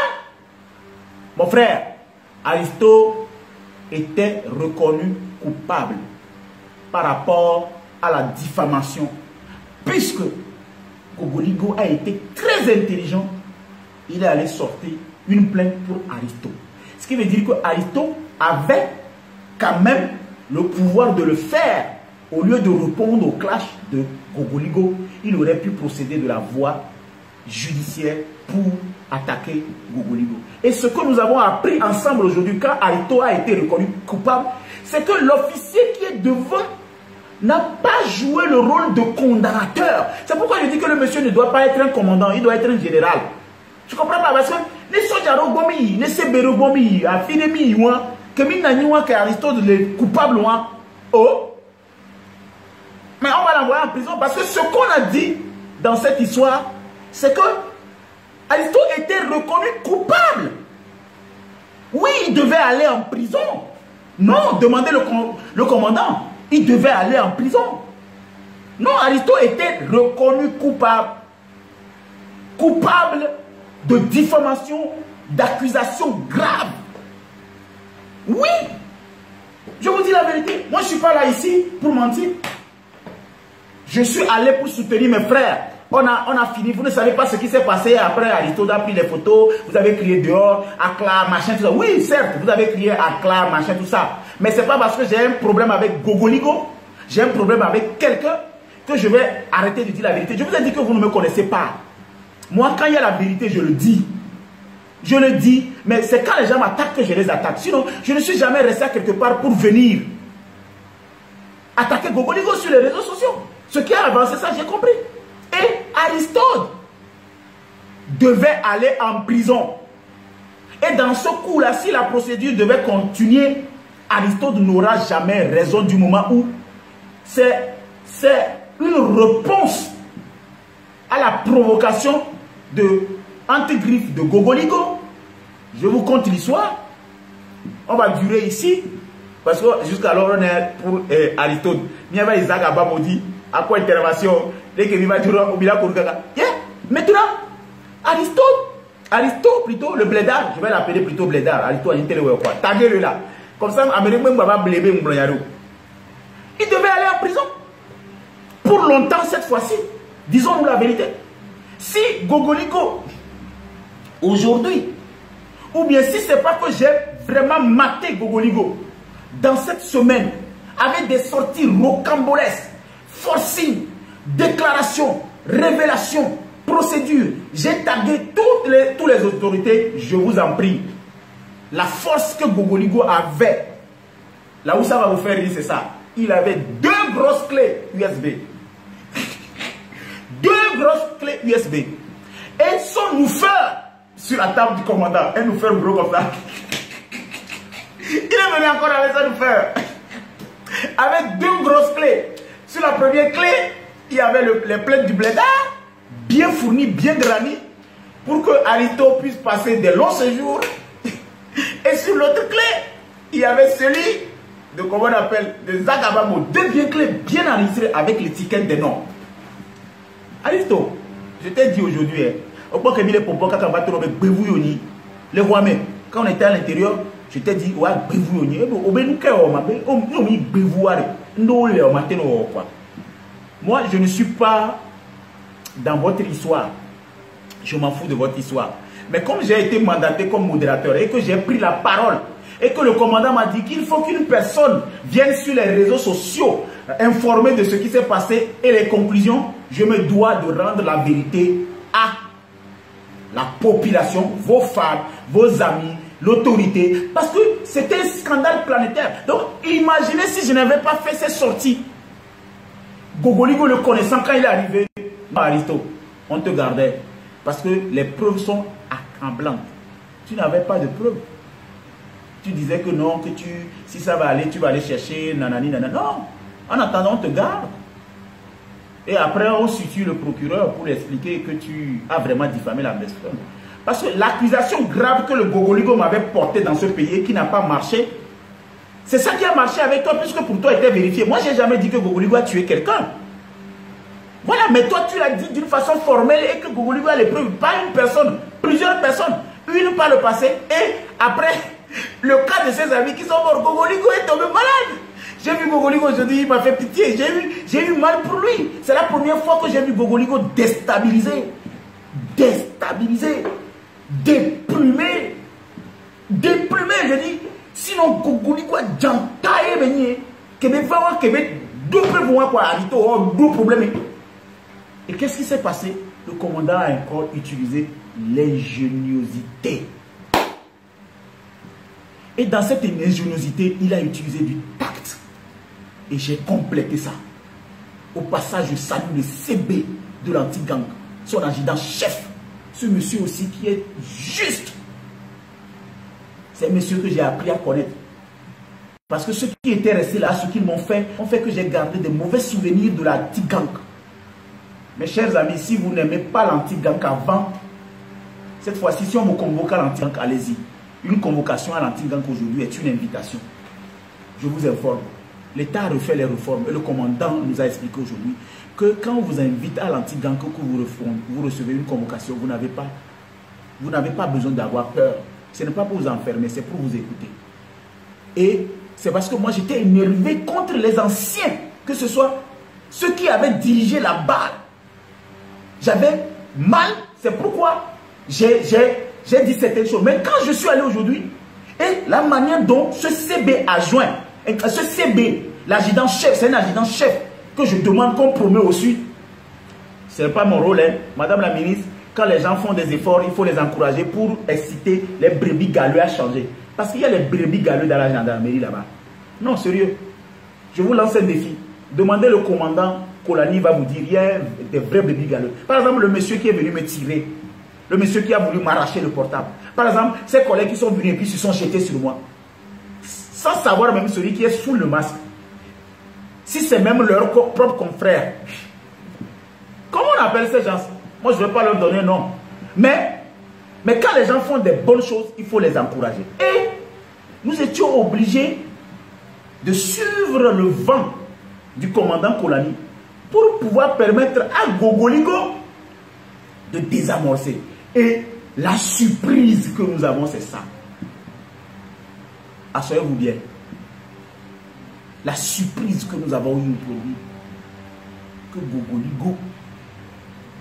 Mon frère, Aristote était reconnu coupable par rapport à la diffamation, puisque Gogoligo a été très intelligent, il est allé sortir une plainte pour Aristote. Ce qui veut dire que Aristote avait quand même le pouvoir de le faire. Au lieu de répondre au clash de Gogoligo, il aurait pu procéder de la voie judiciaire pour attaquer Gogoligo. Et ce que nous avons appris ensemble aujourd'hui, quand Aristote a été reconnu coupable, c'est que l'officier qui est devant n'a pas joué le rôle de condamnateur. C'est pourquoi je dis que le monsieur ne doit pas être un commandant, il doit être un général. Je comprends pas parce que les soldats gomi, les sebero gomi, affinemi ouan, que minaniwa que Aristote les coupables ouan, oh. Mais on va l'envoyer en prison parce que ce qu'on a dit dans cette histoire, c'est que Aristote était reconnu coupable. Oui, il devait aller en prison. Non, demandez le commandant. Il devait aller en prison. Non, Aristote était reconnu coupable. Coupable de diffamation, d'accusation grave. Oui. Je vous dis la vérité. Moi, je ne suis pas là ici pour mentir. Je suis allé pour soutenir mes frères. On a fini. Vous ne savez pas ce qui s'est passé après. Aristote a pris les photos. Vous avez crié dehors, acclame, machin, tout ça. Oui, certes, vous avez crié acclame, machin, tout ça. Mais ce n'est pas parce que j'ai un problème avec Gogoligo, j'ai un problème avec quelqu'un, que je vais arrêter de dire la vérité. Je vous ai dit que vous ne me connaissez pas. Moi, quand il y a la vérité, je le dis. Je le dis. Mais c'est quand les gens m'attaquent que je les attaque. Sinon, je ne suis jamais resté à quelque part pour venir attaquer Gogoligo sur les réseaux sociaux. Ce qui a avancé, ça, j'ai compris. Et Aristote devait aller en prison. Et dans ce coup-là, si la procédure devait continuer, Aristote n'aura jamais raison du moment où c'est une réponse à la provocation de Antigriff de Gogoligo. Je vous conte l'histoire. On va durer ici. Parce que jusqu'alors, on est pour Aristote. Il y avait Isaac Abamodi. À quoi intervention? Dès que va dire, maintenant, Aristote plutôt, le blédard, je vais l'appeler plutôt blédard. Aristote, il taguez-le là. Comme ça, Américain va bléber mon blédard. Il devait aller en prison. Pour longtemps cette fois-ci. Disons-nous la vérité. Si Gogoligo, aujourd'hui, ou bien si c'est pas que j'ai vraiment maté Gogoligo, dans cette semaine, avec des sorties rocambolesques, forcing, déclarations, révélations, procédures, j'ai tagué toutes les autorités, je vous en prie. La force que Gogoligo avait, là où ça va vous faire rire, c'est ça. Il avait 2 grosses clés USB. 2 grosses clés USB. Et son nouffeur sur la table du commandant. Un nouffeur gros comme ça. Il est venu encore avec son nouffeur. Avec 2 grosses clés. Sur la première clé, il y avait les plaques du blédard, bien fournies, bien garnies, pour que Aristote puisse passer des longs séjours. Et sur l'autre clé, il y avait celui de, comment on appelle, de Zagabamo. 2 bien clés, bien enregistrées avec l'étiquette des noms. Aristote, je t'ai dit aujourd'hui, quand on était à l'intérieur, je t'ai dit, moi, je ne suis pas dans votre histoire. Je m'en fous de votre histoire. Mais comme j'ai été mandaté comme modérateur et que j'ai pris la parole et que le commandant m'a dit qu'il faut qu'une personne vienne sur les réseaux sociaux informer de ce qui s'est passé et les conclusions, je me dois de rendre la vérité à la population, vos femmes, vos amis, l'autorité, parce que c'était un scandale planétaire. Donc, imaginez si je n'avais pas fait cette sortie. Gogoligo le connaissant quand il est arrivé, Aristote, on te gardait. Parce que les preuves sont accablantes. Tu n'avais pas de preuves. Tu disais que non, que si ça va aller, tu vas aller chercher, nanani, nanana. Non, en attendant, on te garde. Et après, on situe le procureur pour expliquer que tu as vraiment diffamé la personne. Parce que l'accusation grave que le Gogoligo m'avait portée dans ce pays et qui n'a pas marché, c'est ça qui a marché avec toi, puisque pour toi, il était vérifié. Moi, je n'ai jamais dit que Gogoligo a tué quelqu'un. Voilà, mais toi, tu l'as dit d'une façon formelle et que Gogoligo a les preuves. Pas une personne, plusieurs personnes. Une par le passé et après, le cas de ses amis qui sont morts. Gogoligo est tombé malade. J'ai vu Gogoligo aujourd'hui, il m'a fait pitié. J'ai eu mal pour lui. C'est la première fois que j'ai vu Gogoligo déstabilisé. Déstabilisé. Déprimé. Déprimé, je dis. Sinon, Gogoligo a jantaye venu. Que me va que me double pour moi pour arrêter un gros problème. Et qu'est-ce qui s'est passé? Le commandant a encore utilisé l'ingéniosité. Et dans cette ingéniosité, il a utilisé du tact. Et j'ai complété ça. Au passage, je salue le CB de l'anti-gang, son adjudant-chef. Ce monsieur aussi qui est juste. C'est un monsieur que j'ai appris à connaître. Parce que ceux qui étaient restés là, ce qu'ils m'ont fait, ont fait que j'ai gardé de mauvais souvenirs de l'anti-gang. Mes chers amis, si vous n'aimez pas l'anti-gang avant, cette fois-ci, si on vous convoque à l'anti-gang, allez-y. Une convocation à l'anti-gang aujourd'hui est une invitation. Je vous informe. L'État a refait les réformes et le commandant nous a expliqué aujourd'hui que quand on vous invite à l'anti-gang, que vous recevez une convocation, vous n'avez pas besoin d'avoir peur. Ce n'est pas pour vous enfermer, c'est pour vous écouter. Et c'est parce que moi j'étais énervé contre les anciens, que ce soit ceux qui avaient dirigé la balle. J'avais mal, c'est pourquoi j'ai dit certaines choses. Mais quand je suis allé aujourd'hui, et la manière dont ce CB a joint, ce CB, l'adjudant-chef, c'est un adjudant-chef que je demande qu'on promet au Sud. Ce n'est pas mon rôle, hein. Madame la ministre, quand les gens font des efforts, il faut les encourager pour exciter les brebis galeux à changer. Parce qu'il y a les brebis galeux dans la gendarmerie là-bas. Non, sérieux. Je vous lance un défi. Demandez le commandant Kolani, va vous dire, il y a des vrais brebis galeux. Par exemple, le monsieur qui est venu me tirer, le monsieur qui a voulu m'arracher le portable. Par exemple, ces collègues qui sont venus et puis se sont jetés sur moi. Sans savoir même celui qui est sous le masque. Si c'est même leur propre confrère. Comment on appelle ces gens? Moi, je ne vais pas leur donner nom. Mais quand les gens font des bonnes choses, il faut les encourager. Et nous étions obligés de suivre le vent du commandant Kolani pour pouvoir permettre à Gogoligo de désamorcer. Et la surprise que nous avons, c'est ça. Asseyez-vous bien. La surprise que nous avons eue aujourd'hui, que Gogoligo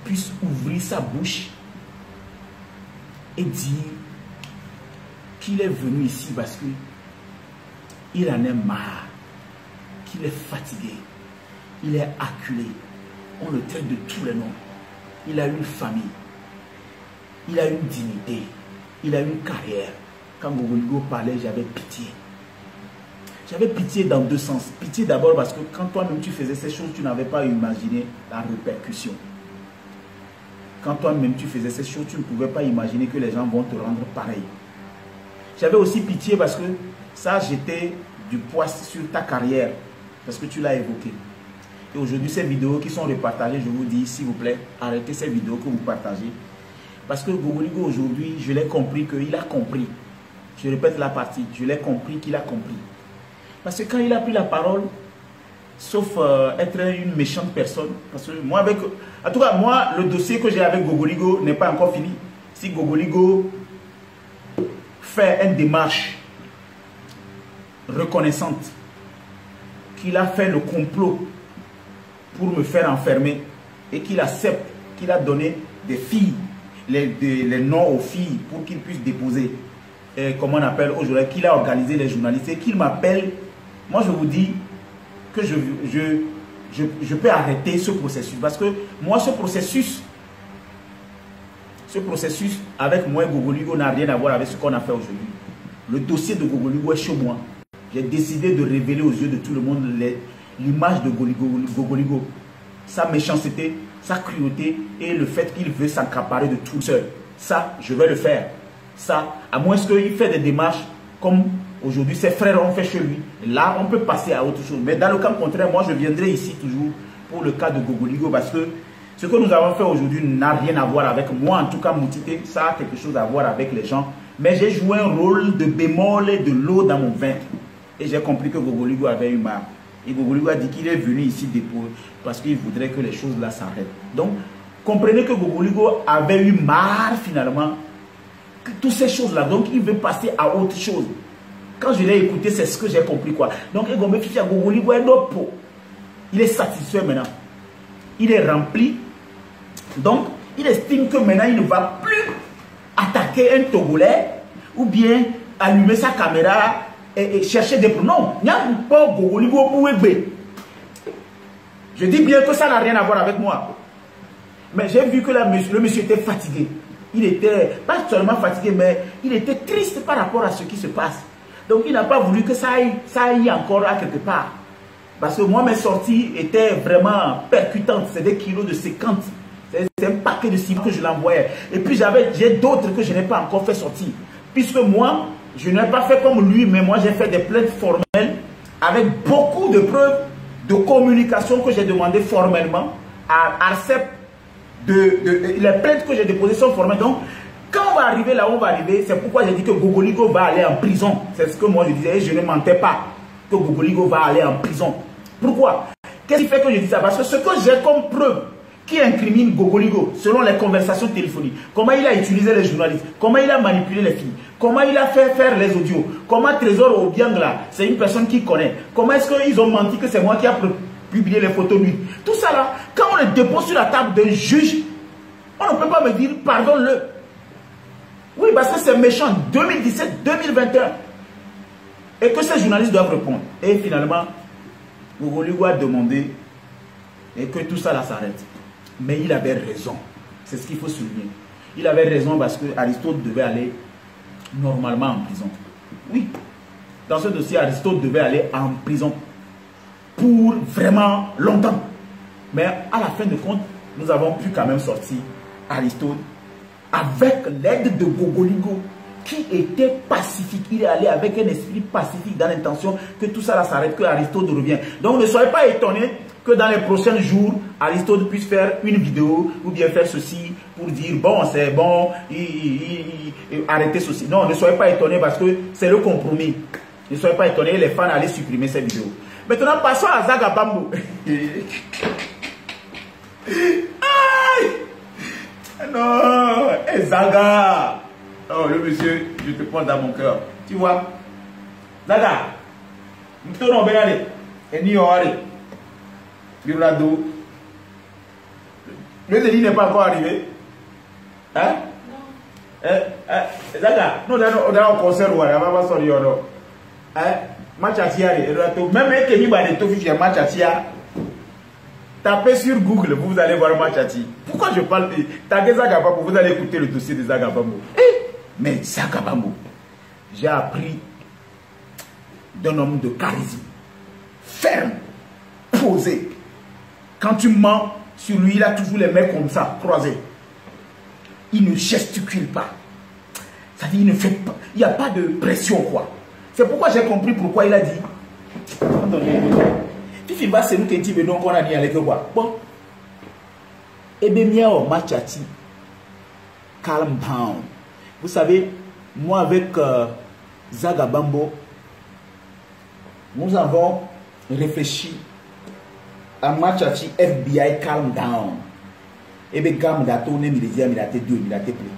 puisse ouvrir sa bouche et dire qu'il est venu ici parce qu'il en est marre, qu'il est fatigué, il est acculé, on le traite de tous les noms, il a une famille, il a une dignité, il a une carrière. Quand Gogoligo parlait, j'avais pitié. J'avais pitié dans deux sens. Pitié d'abord parce que quand toi-même tu faisais ces choses, tu n'avais pas imaginé la répercussion. Quand toi-même tu faisais ces choses, tu ne pouvais pas imaginer que les gens vont te rendre pareil. J'avais aussi pitié parce que ça jetait du poids sur ta carrière. Parce que tu l'as évoqué. Et aujourd'hui, ces vidéos qui sont repartagées, je vous dis, s'il vous plaît, arrêtez ces vidéos que vous partagez. Parce que Gogoligo aujourd'hui, je l'ai compris qu'il a compris. Je répète la partie, je l'ai compris qu'il a compris. Parce que quand il a pris la parole, sauf être une méchante personne, parce que moi, en tout cas, moi, le dossier que j'ai avec Gogoligo n'est pas encore fini. Si Gogoligo fait une démarche reconnaissante, qu'il a fait le complot pour me faire enfermer et qu'il accepte, qu'il a donné des filles, les noms aux filles pour qu'ils puissent déposer, comment on appelle aujourd'hui, qu'il a organisé les journalistes et qu'il m'appelle. Moi, je vous dis que je peux arrêter ce processus. Parce que moi, ce processus avec moi et Gogoligo n'a rien à voir avec ce qu'on a fait aujourd'hui. Le dossier de Gogoligo est chez moi. J'ai décidé de révéler aux yeux de tout le monde l'image de Gogoligo. Sa méchanceté, sa cruauté et le fait qu'il veut s'accaparer de tout seul. Ça, je vais le faire. Ça, à moins qu'il fait des démarches comme aujourd'hui ses frères ont fait chez lui. Là, on peut passer à autre chose. Mais dans le cas contraire, moi, je viendrai ici toujours pour le cas de Gogoligo parce que ce que nous avons fait aujourd'hui n'a rien à voir avec moi. En tout cas, Moutité, ça a quelque chose à voir avec les gens. Mais j'ai joué un rôle de bémol et de l'eau dans mon vin. Et j'ai compris que Gogoligo avait eu marre. Et Gogoligo a dit qu'il est venu ici déposer parce qu'il voudrait que les choses là s'arrêtent. Donc, comprenez que Gogoligo avait eu marre finalement que toutes ces choses-là. Donc, il veut passer à autre chose. Quand je l'ai écouté, c'est ce que j'ai compris quoi. Donc, Gogoligo est notre peau. Il est satisfait maintenant. Il est rempli. Donc, il estime que maintenant, il ne va plus attaquer un Togolais ou bien allumer sa caméra et chercher des preuves. Non, il n'y a pas Gogoligo pour Egbe. Je dis bien que ça n'a rien à voir avec moi. Mais j'ai vu que le monsieur était fatigué. Il était pas seulement fatigué, mais il était triste par rapport à ce qui se passe. Donc il n'a pas voulu que ça aille encore à quelque part. Parce que moi, mes sorties étaient vraiment percutantes. C'est des kilos de 50. C'est un paquet de cibles que je l'envoyais. Et puis j'ai d'autres que je n'ai pas encore fait sortir. Puisque moi, je n'ai pas fait comme lui, mais moi j'ai fait des plaintes formelles avec beaucoup de preuves de communication que j'ai demandé formellement à ARCEP. Les plaintes que j'ai déposées sont formelles. Donc, quand on va arriver là où on va arriver, c'est pourquoi j'ai dit que Gogoligo va aller en prison. C'est ce que moi je disais et je ne mentais pas. Que Gogoligo va aller en prison. Pourquoi? Qu'est-ce qui fait que je dis ça? Parce que ce que j'ai comme preuve qui incrimine Gogoligo, selon les conversations téléphoniques, comment il a utilisé les journalistes, comment il a manipulé les filles, comment il a fait faire les audios, comment Trésor Obiang là, c'est une personne qui connaît, comment est-ce qu'ils ont menti que c'est moi qui a publier les photos de lui. Tout ça là, quand on le dépose sur la table d'un juge, on ne peut pas me dire pardonne-le. Oui, parce que c'est méchant. 2017-2021. Et que ces journalistes doivent répondre. Et finalement, Gogoligo a demandé et que tout ça là s'arrête. Mais il avait raison. C'est ce qu'il faut souligner. Il avait raison parce que Aristote devait aller normalement en prison. Oui. Dans ce dossier, Aristote devait aller en prison pour vraiment longtemps. Mais à la fin de compte, nous avons pu quand même sortir Aristote avec l'aide de Gogoligo qui était pacifique. Il est allé avec un esprit pacifique dans l'intention que tout ça là s'arrête, que Aristote revienne. Donc ne soyez pas étonnés que dans les prochains jours, Aristote puisse faire une vidéo ou bien faire ceci pour dire bon c'est bon, arrêtez ceci. Non, ne soyez pas étonnés parce que c'est le compromis. Ne soyez pas étonnés, les fans allaient supprimer cette vidéo. Maintenant passons à Zaga Bambo. Non, Zaga. Oh, le monsieur, je te prends dans mon cœur. Tu vois, Zaga, nous ne bien aller. Et ni aller. Birado. Le délit n'est pas encore arrivé. Hein? Non. Zaga, nous on a un concert où on va sortir. Hein? Machatia, même un Kenny Badeto, il y a Machatia. Tapez sur Google, vous allez voir Machati. Pourquoi je parle de Taguez Zaga Bambo, vous allez écouter le dossier de Zaga Bambo. Mais Zaga Bambo, j'ai appris d'un homme de charisme, ferme, posé. Quand tu mens sur lui, il a toujours les mains comme ça, croisées. Il ne gesticule pas. C'est-à-dire, il ne fait pas. Il n'y a pas de pression, quoi. C'est pourquoi j'ai compris pourquoi il a dit. Fifi va c'est nous qui dit, mais donc on a dit avec quoi. Bon. Eh bien, miao, Machati. Calm down. Vous savez, moi avec Zaga Bambo, nous avons réfléchi à Machati FBI Calm Down. Et bien, Gam Dato, Mirate 2, Mirate Play.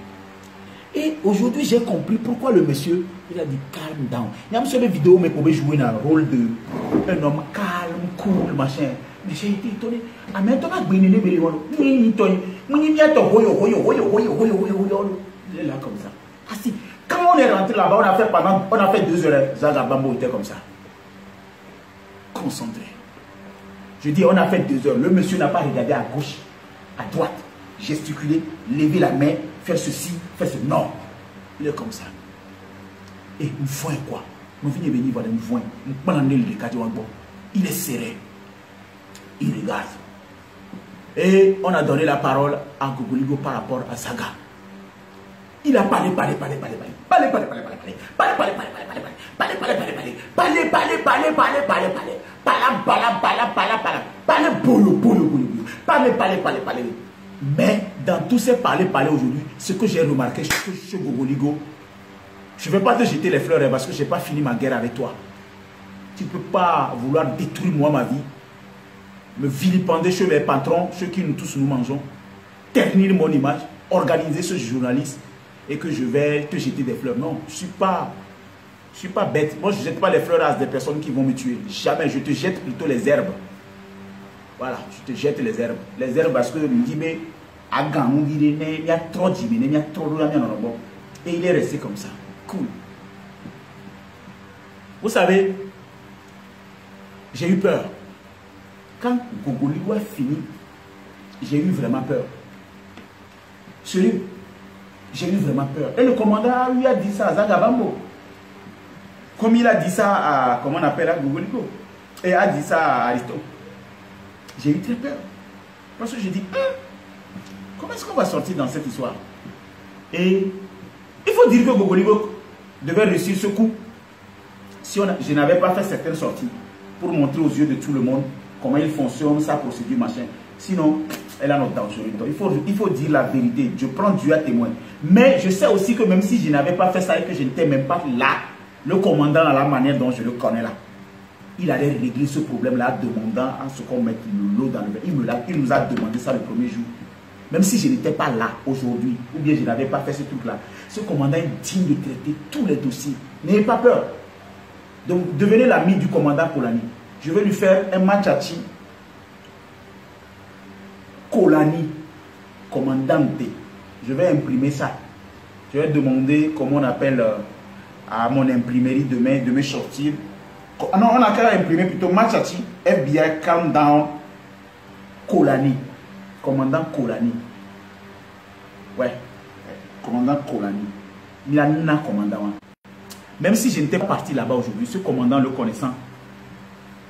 Et aujourd'hui, j'ai compris pourquoi le monsieur, il a dit calm down. Il y a un seul vidéo, mais pour jouer dans le rôle d'un homme calme, cool, machin. Mais j'ai été étonné. Ah, mais tu vas gagner il est là comme ça. Ah si, quand on est rentré là-bas, on a fait 2 heures. Zaga Bambo était comme ça. Concentré. Je dis, on a fait 2 heures. Le monsieur n'a pas regardé à gauche, à droite, gesticuler, lever la main, faire ceci, faire ce. Non. Il est comme ça. Et une fois quoi. Il est serré. Il regarde. Et on a donné la parole à Gogoligo par rapport à Zaga. Il a parlé. Mais dans tous ces parler aujourd'hui, ce que j'ai remarqué chez Gogoligo, je ne vais pas te jeter les fleurs parce que je n'ai pas fini ma guerre avec toi. Tu ne peux pas vouloir détruire moi ma vie, me vilipender chez mes patrons, ceux qui nous tous nous mangeons, ternir mon image, organiser ce journaliste et que je vais te jeter des fleurs. Non, je ne suis pas bête. Moi, je ne jette pas les fleurs à des personnes qui vont me tuer. Jamais. Je te jette plutôt les herbes. Voilà, je te jette les herbes. Les herbes parce que je me dis, mais il y a trop d'imé, il y a trop de. Et il est resté comme ça. Cool. Vous savez, j'ai eu peur. Quand Gogoligo a fini, j'ai eu vraiment peur. Sérieux, j'ai eu vraiment peur. Et le commandant lui a dit ça à Zaga Bambo. Comme il a dit ça à, comment on appelle, à Gogoligo. Et a dit ça à Aristote. J'ai eu très peur. Parce que j'ai dit, comment est-ce qu'on va sortir dans cette histoire? Et il faut dire que Gogoligo devait réussir ce coup. Si je n'avais pas fait certaines sorties pour montrer aux yeux de tout le monde comment il fonctionne, sa procédure, machin. Sinon, elle a notre danger. Il faut dire la vérité. Je prends Dieu à témoin. Mais je sais aussi que même si je n'avais pas fait ça et que je n'étais même pas là, le commandant, à la manière dont je le connais là, il allait régler ce problème-là demandant à ce qu'on mette l'eau dans le verre. Il nous a demandé ça le premier jour. Même si je n'étais pas là aujourd'hui, ou bien je n'avais pas fait ce truc-là, ce commandant est digne de traiter tous les dossiers. N'ayez pas peur. Donc, devenez l'ami du commandant Poulani. Je vais lui faire un match à chi Kolani, commandante. Je vais imprimer ça. Je vais demander comment on appelle à mon imprimerie demain, de me sortir. Ah non, on a qu'à imprimer plutôt Machachi, FBI, calm down, Kolani. Commandant Kolani. Ouais, commandant Kolani. Il a un commandant. Même si je n'étais pas parti là-bas aujourd'hui, ce commandant le connaissant,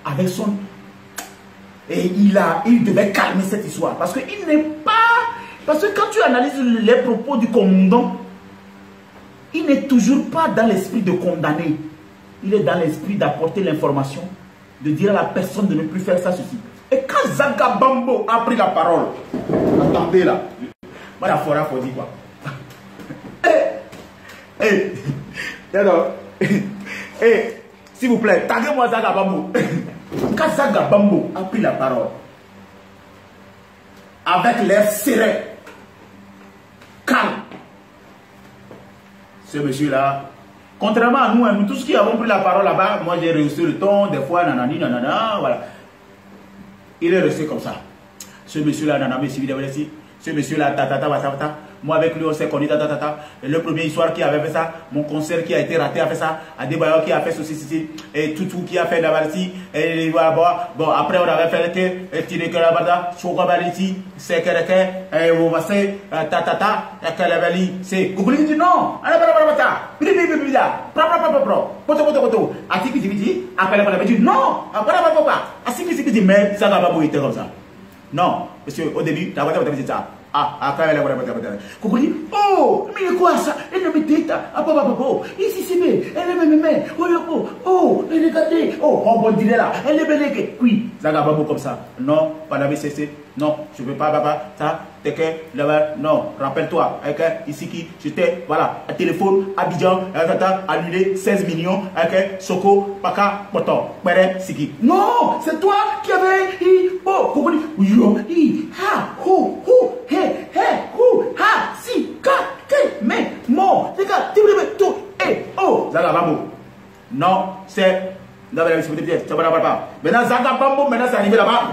avec son... Et il devait calmer cette histoire. Parce qu'il n'est pas... Parce que quand tu analyses les propos du commandant, il n'est toujours pas dans l'esprit de condamner. Il est dans l'esprit d'apporter l'information, de dire à la personne de ne plus faire ça, ceci. Et quand Zagabambo a pris la parole, attendez là, moi la forêt faut dire quoi. S'il vous plaît, taguez-moi Zagabambo. Quand Zagabambo a pris la parole, avec l'air serein, calme, ce monsieur-là, contrairement à nous, nous tous qui avons pris la parole là-bas, moi j'ai réussi le ton, des fois, nanani, nanana, voilà. Il est resté comme ça. Ce monsieur-là, nanana, ce monsieur-là, tatata, watata. Moi avec lui, on s'est connus, tatata. Le premier histoire qui avait fait ça, mon concert qui a été raté a fait ça, Adebayo qui a fait ceci, et Toutou qui a fait la valisi, et bon, après on avait fait le que, Tineke la bada, Chokabaliti, Sekereke, et on va se, tatata, Kalabali, c'est, Gougli dit non, allez, poto, Atiki, après la dit non, après la Asiki, mais ça va pas être comme ça. Non, monsieur, au début, t'as dit ça. Après, elle a dit, oh, mais quoi ça? Elle me dit, ici, c'est bien, elle me oh, elle est gâtée, oh, on va dire là, elle est belle, oui, ça va pas comme ça. Non, pas la BCC, non, je veux pas, papa, ça, t'es que, là-bas, non, rappelle-toi, ici qui, j'étais, voilà, à téléphone, Abidjan, annulé 16 millions, Soko, Paka, Poto, Pere, Siki. Non, c'est toi qui avais, oh, Kokoli, yo, ha, ho, he, ha, si, ka, ke, me, mo, les gars, tout, oh, Zagabambo. Non, c'est, maintenant, Zagabambo, maintenant, c'est arrivé là-bas.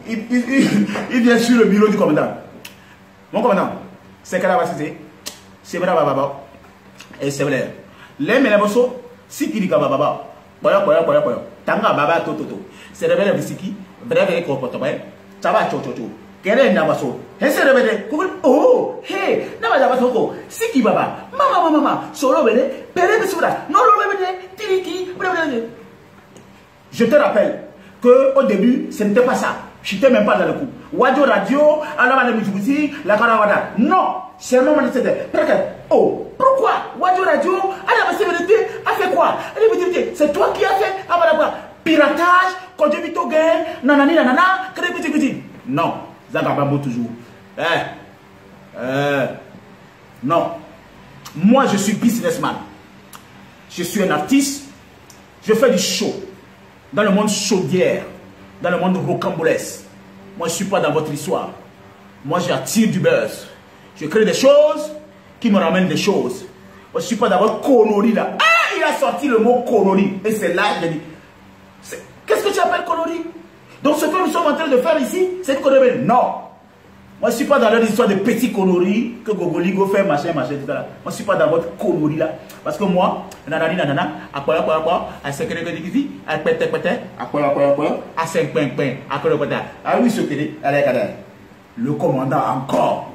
Il vient sur le bureau du commandant. Mon commandant, c'est que là-bas, c'est vrai, baba. Et c'est vrai. Les mélaboso, si tu dis que baba, tanga baba, toto. C'est vrai, le visiki, vrai, comportement, ça va, chocho. Quel est Navaso? Et c'est révélé. Oh, hey, Navaso, si qui baba, maman, solo bene, pere besura, non le bene, tiriki, je te rappelle qu'au début, ce n'était pas ça. Je n'étais même pas dans le coup. Wadjo Radio, Alama Mujibouti, la Karawada. Non, c'est un moment de c'était. Oh, pourquoi Wadjo Radio, Alama Sévérité, a fait quoi? C'est toi qui as fait Amalaba. Piratage, Kodjevito Gain, nanani, nanana, Krépiti. Non, Zagabambo toujours. Non. Moi, je suis businessman. Je suis un artiste. Je fais du show. Dans le monde chaudière. Dans le monde rocambolesque. Moi, je ne suis pas dans votre histoire. Moi, j'attire du buzz. Je crée des choses qui me ramènent des choses. Moi, je ne suis pas dans votre coloris là. Ah, il a sorti le mot coloris. Et c'est là que j'ai dit. Qu'est-ce que tu appelles coloris? Donc, ce que nous sommes en train de faire ici, c'est une coloris. Non. Moi, je ne suis pas dans leur histoire de petits coloris que Gogoligo fait, machin, tout ça. Moi, je ne suis pas dans votre coloris là. Parce que moi, nanana, à quoi, à oui, ce qu'il est, le commandant encore.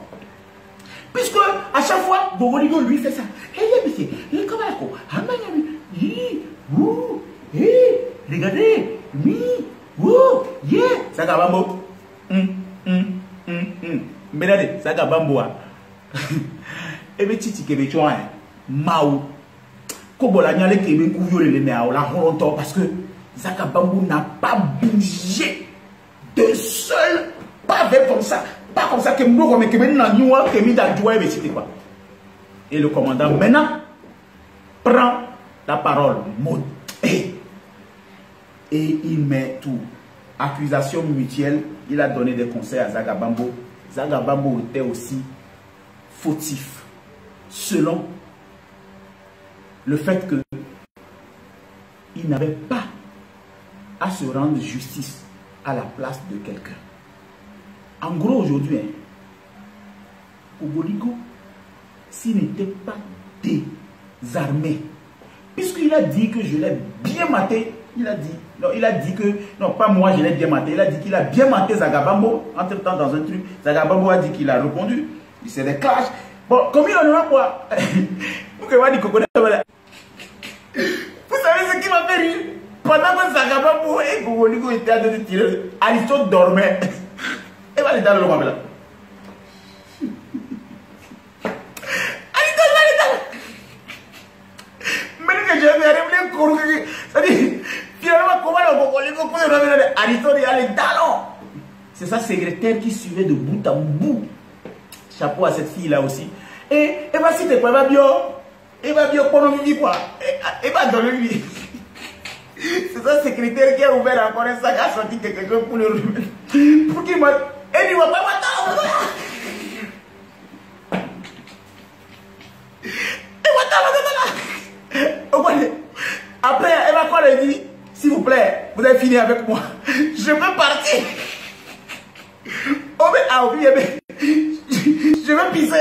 Puisque, à chaque fois, Gogoligo lui fait ça. Regardez, ça va bon. Menade, ça va bamboa. Et bien, titi que tu as Mao. Kobola nyale kebe kouyo le mea la honto parce que Zagabambo n'a pas bougé de seul pas avec comme ça. Pas comme ça que Mbo mais que maintenant niwa que mi da joie et c'était quoi. Et le commandant maintenant prend la parole et il met tout. Accusation mutuelle, il a donné des conseils à Zagabambo. Zagabambo était aussi fautif, selon le fait que il n'avait pas à se rendre justice à la place de quelqu'un. En gros, aujourd'hui, hein, Ogoligo, s'il n'était pas désarmé, puisqu'il a dit que je l'ai bien maté, il a dit, non, il a dit que, non, pas moi, je l'ai bien maté, il a dit qu'il a bien maté Zagabambo, entre-temps dans un truc, Zagabambo a dit qu'il a répondu, c'est des clashs. Bon, comme il en a quoi? Vous savez ce qui m'a fait rire? Pendant que Zagabambo et Ogoligo étaient en train de tirer, Aristote dormait. Et va aller dans le moment là. C'est sa secrétaire qui suivait de bout en bout. Chapeau à cette fille-là aussi. Et va si t'es pas, va bien. Et va bien pour nous quoi. Et va dans le lit. C'est sa secrétaire qui a ouvert encore un sac, a sorti quelqu'un pour le remettre. Pour qu'il m'a. Et il va pas m'attendre. Après, elle va quoi lui dit, s'il vous plaît, vous avez fini avec moi. Je veux partir. Oh mais ah oui, mais je veux pisser.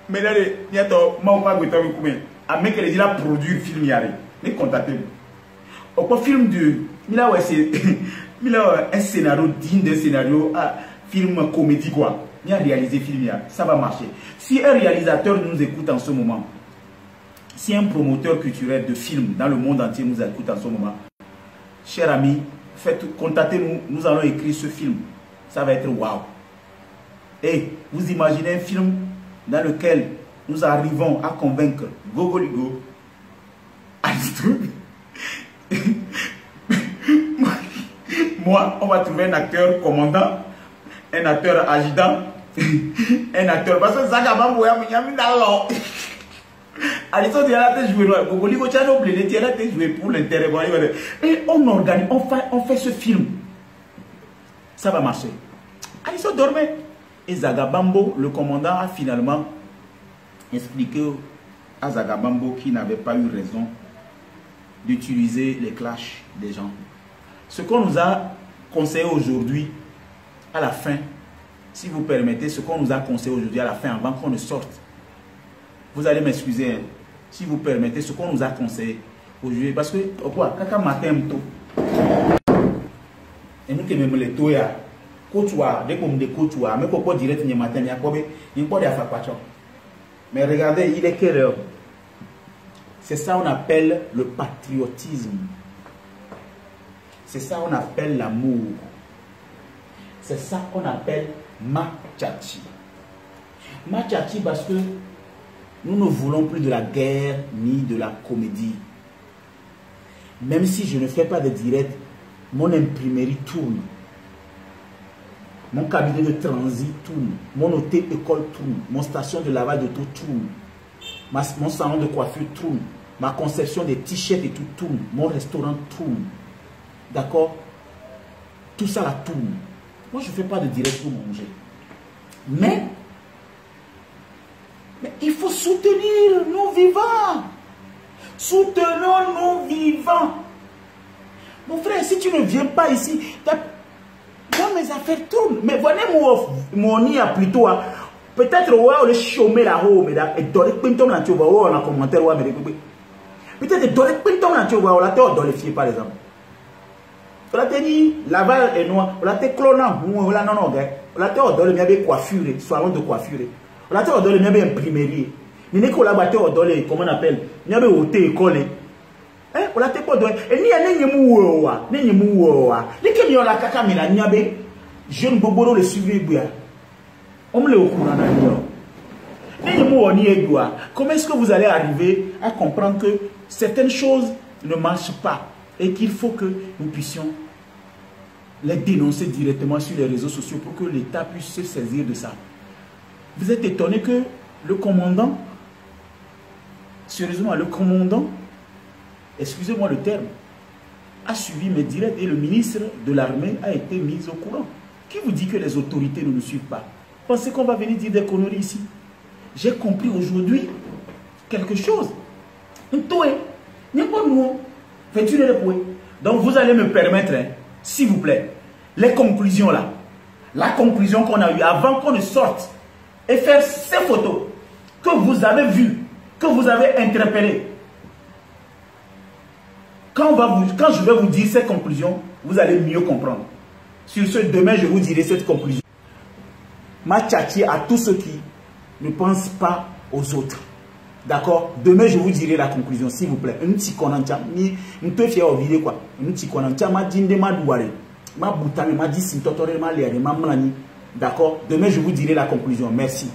Mais là, il y a ton pas de à mec qui a produit film yari. Mais contactez-vous. Au film de, il a c'est un scénario digne d'un scénario, film comédie quoi. Il a réalisé film, ça va marcher. Si un réalisateur nous écoute en ce moment, si un promoteur culturel de films dans le monde entier nous écoute en ce moment, chers amis, contactez-nous, nous allons écrire ce film. Ça va être waouh. Et vous imaginez un film dans lequel nous arrivons à convaincre Gogoligo, moi, on va trouver un acteur commandant, un acteur adjudant, un acteur. Parce que Zagabambo, il y a mis dans l'eau. Alisto, il a été joué. Gogoligo, tu as oublié, il a été joué pour l'intérêt. Et on organise, on fait ce film. Ça va marcher. Alisto dormait. Et Zagabambo, le commandant, a finalement expliqué à Zagabambo qu'il n'avait pas eu raison d'utiliser les clashs des gens. Ce qu'on nous a conseillé aujourd'hui, à la fin, si vous permettez, ce qu'on nous a conseillé aujourd'hui à la fin, avant qu'on ne sorte, vous allez m'excuser, hein, si vous permettez, ce qu'on nous a conseillé aujourd'hui, parce que, quoi, quand matin, et nous qui même les toya, côtoie, dès qu'on me dit côtoie, mais pourquoi direct le matin, il y a quoi, il n'y a pas de faire. Mais regardez, il est quelle heure? C'est ça qu'on appelle le patriotisme. C'est ça qu'on appelle l'amour. C'est ça qu'on appelle Machachi. Machachi parce que nous ne voulons plus de la guerre ni de la comédie. Même si je ne fais pas de direct, mon imprimerie tourne. Mon cabinet de transit tourne. Mon hôtel école tourne. Mon station de lavage d'auto tourne. Mon salon de coiffure tourne. Ma conception des t-shirts et tout tourne. Mon restaurant tourne. D'accord? Tout ça la tourne. Moi, je ne fais pas de direct pour manger. Mais il faut soutenir nos vivants. Soutenons nos vivants. Mon frère, si tu ne viens pas ici, moi, mes affaires tournent. Mais venez mon nid plutôt. Peut-être on le chômer là-haut, mais on a commentaire. Peut-être on a fier par exemple. On a dit Laval est noir, on a dit clonant, on a non, on a dit coiffure, salon de coiffure, on a dit imprimerie. Ni ne collaborateur au dolé, comment on appelle, ni a hôtel école. On a dit pas de et ni a ni mouwa, ni mouwa. Ni que ni on la caca mila ni abe, jeune boboro le suivre. On me le au courant dans comment est-ce que vous allez arriver à comprendre que certaines choses ne marchent pas et qu'il faut que nous puissions les dénoncer directement sur les réseaux sociaux pour que l'État puisse se saisir de ça? Vous êtes étonné que le commandant, sérieusement, le commandant, excusez-moi le terme, a suivi mes directs et le ministre de l'armée a été mis au courant. Qui vous dit que les autorités ne nous suivent pas? Pensez qu'on va venir dire des conneries ici? J'ai compris aujourd'hui quelque chose. Donc vous allez me permettre, hein, s'il vous plaît, les conclusions là. La conclusion qu'on a eue avant qu'on ne sorte et faire ces photos que vous avez vues, que vous avez interpellées. Quand je vais vous dire ces conclusions, vous allez mieux comprendre. Sur ce, demain, je vous dirai cette conclusion. Ma tchatchi à tous ceux qui ne pensent pas aux autres. D'accord? Demain, je vous dirai la conclusion, s'il vous plaît. D'accord? Demain, je vous dirai la conclusion. Merci.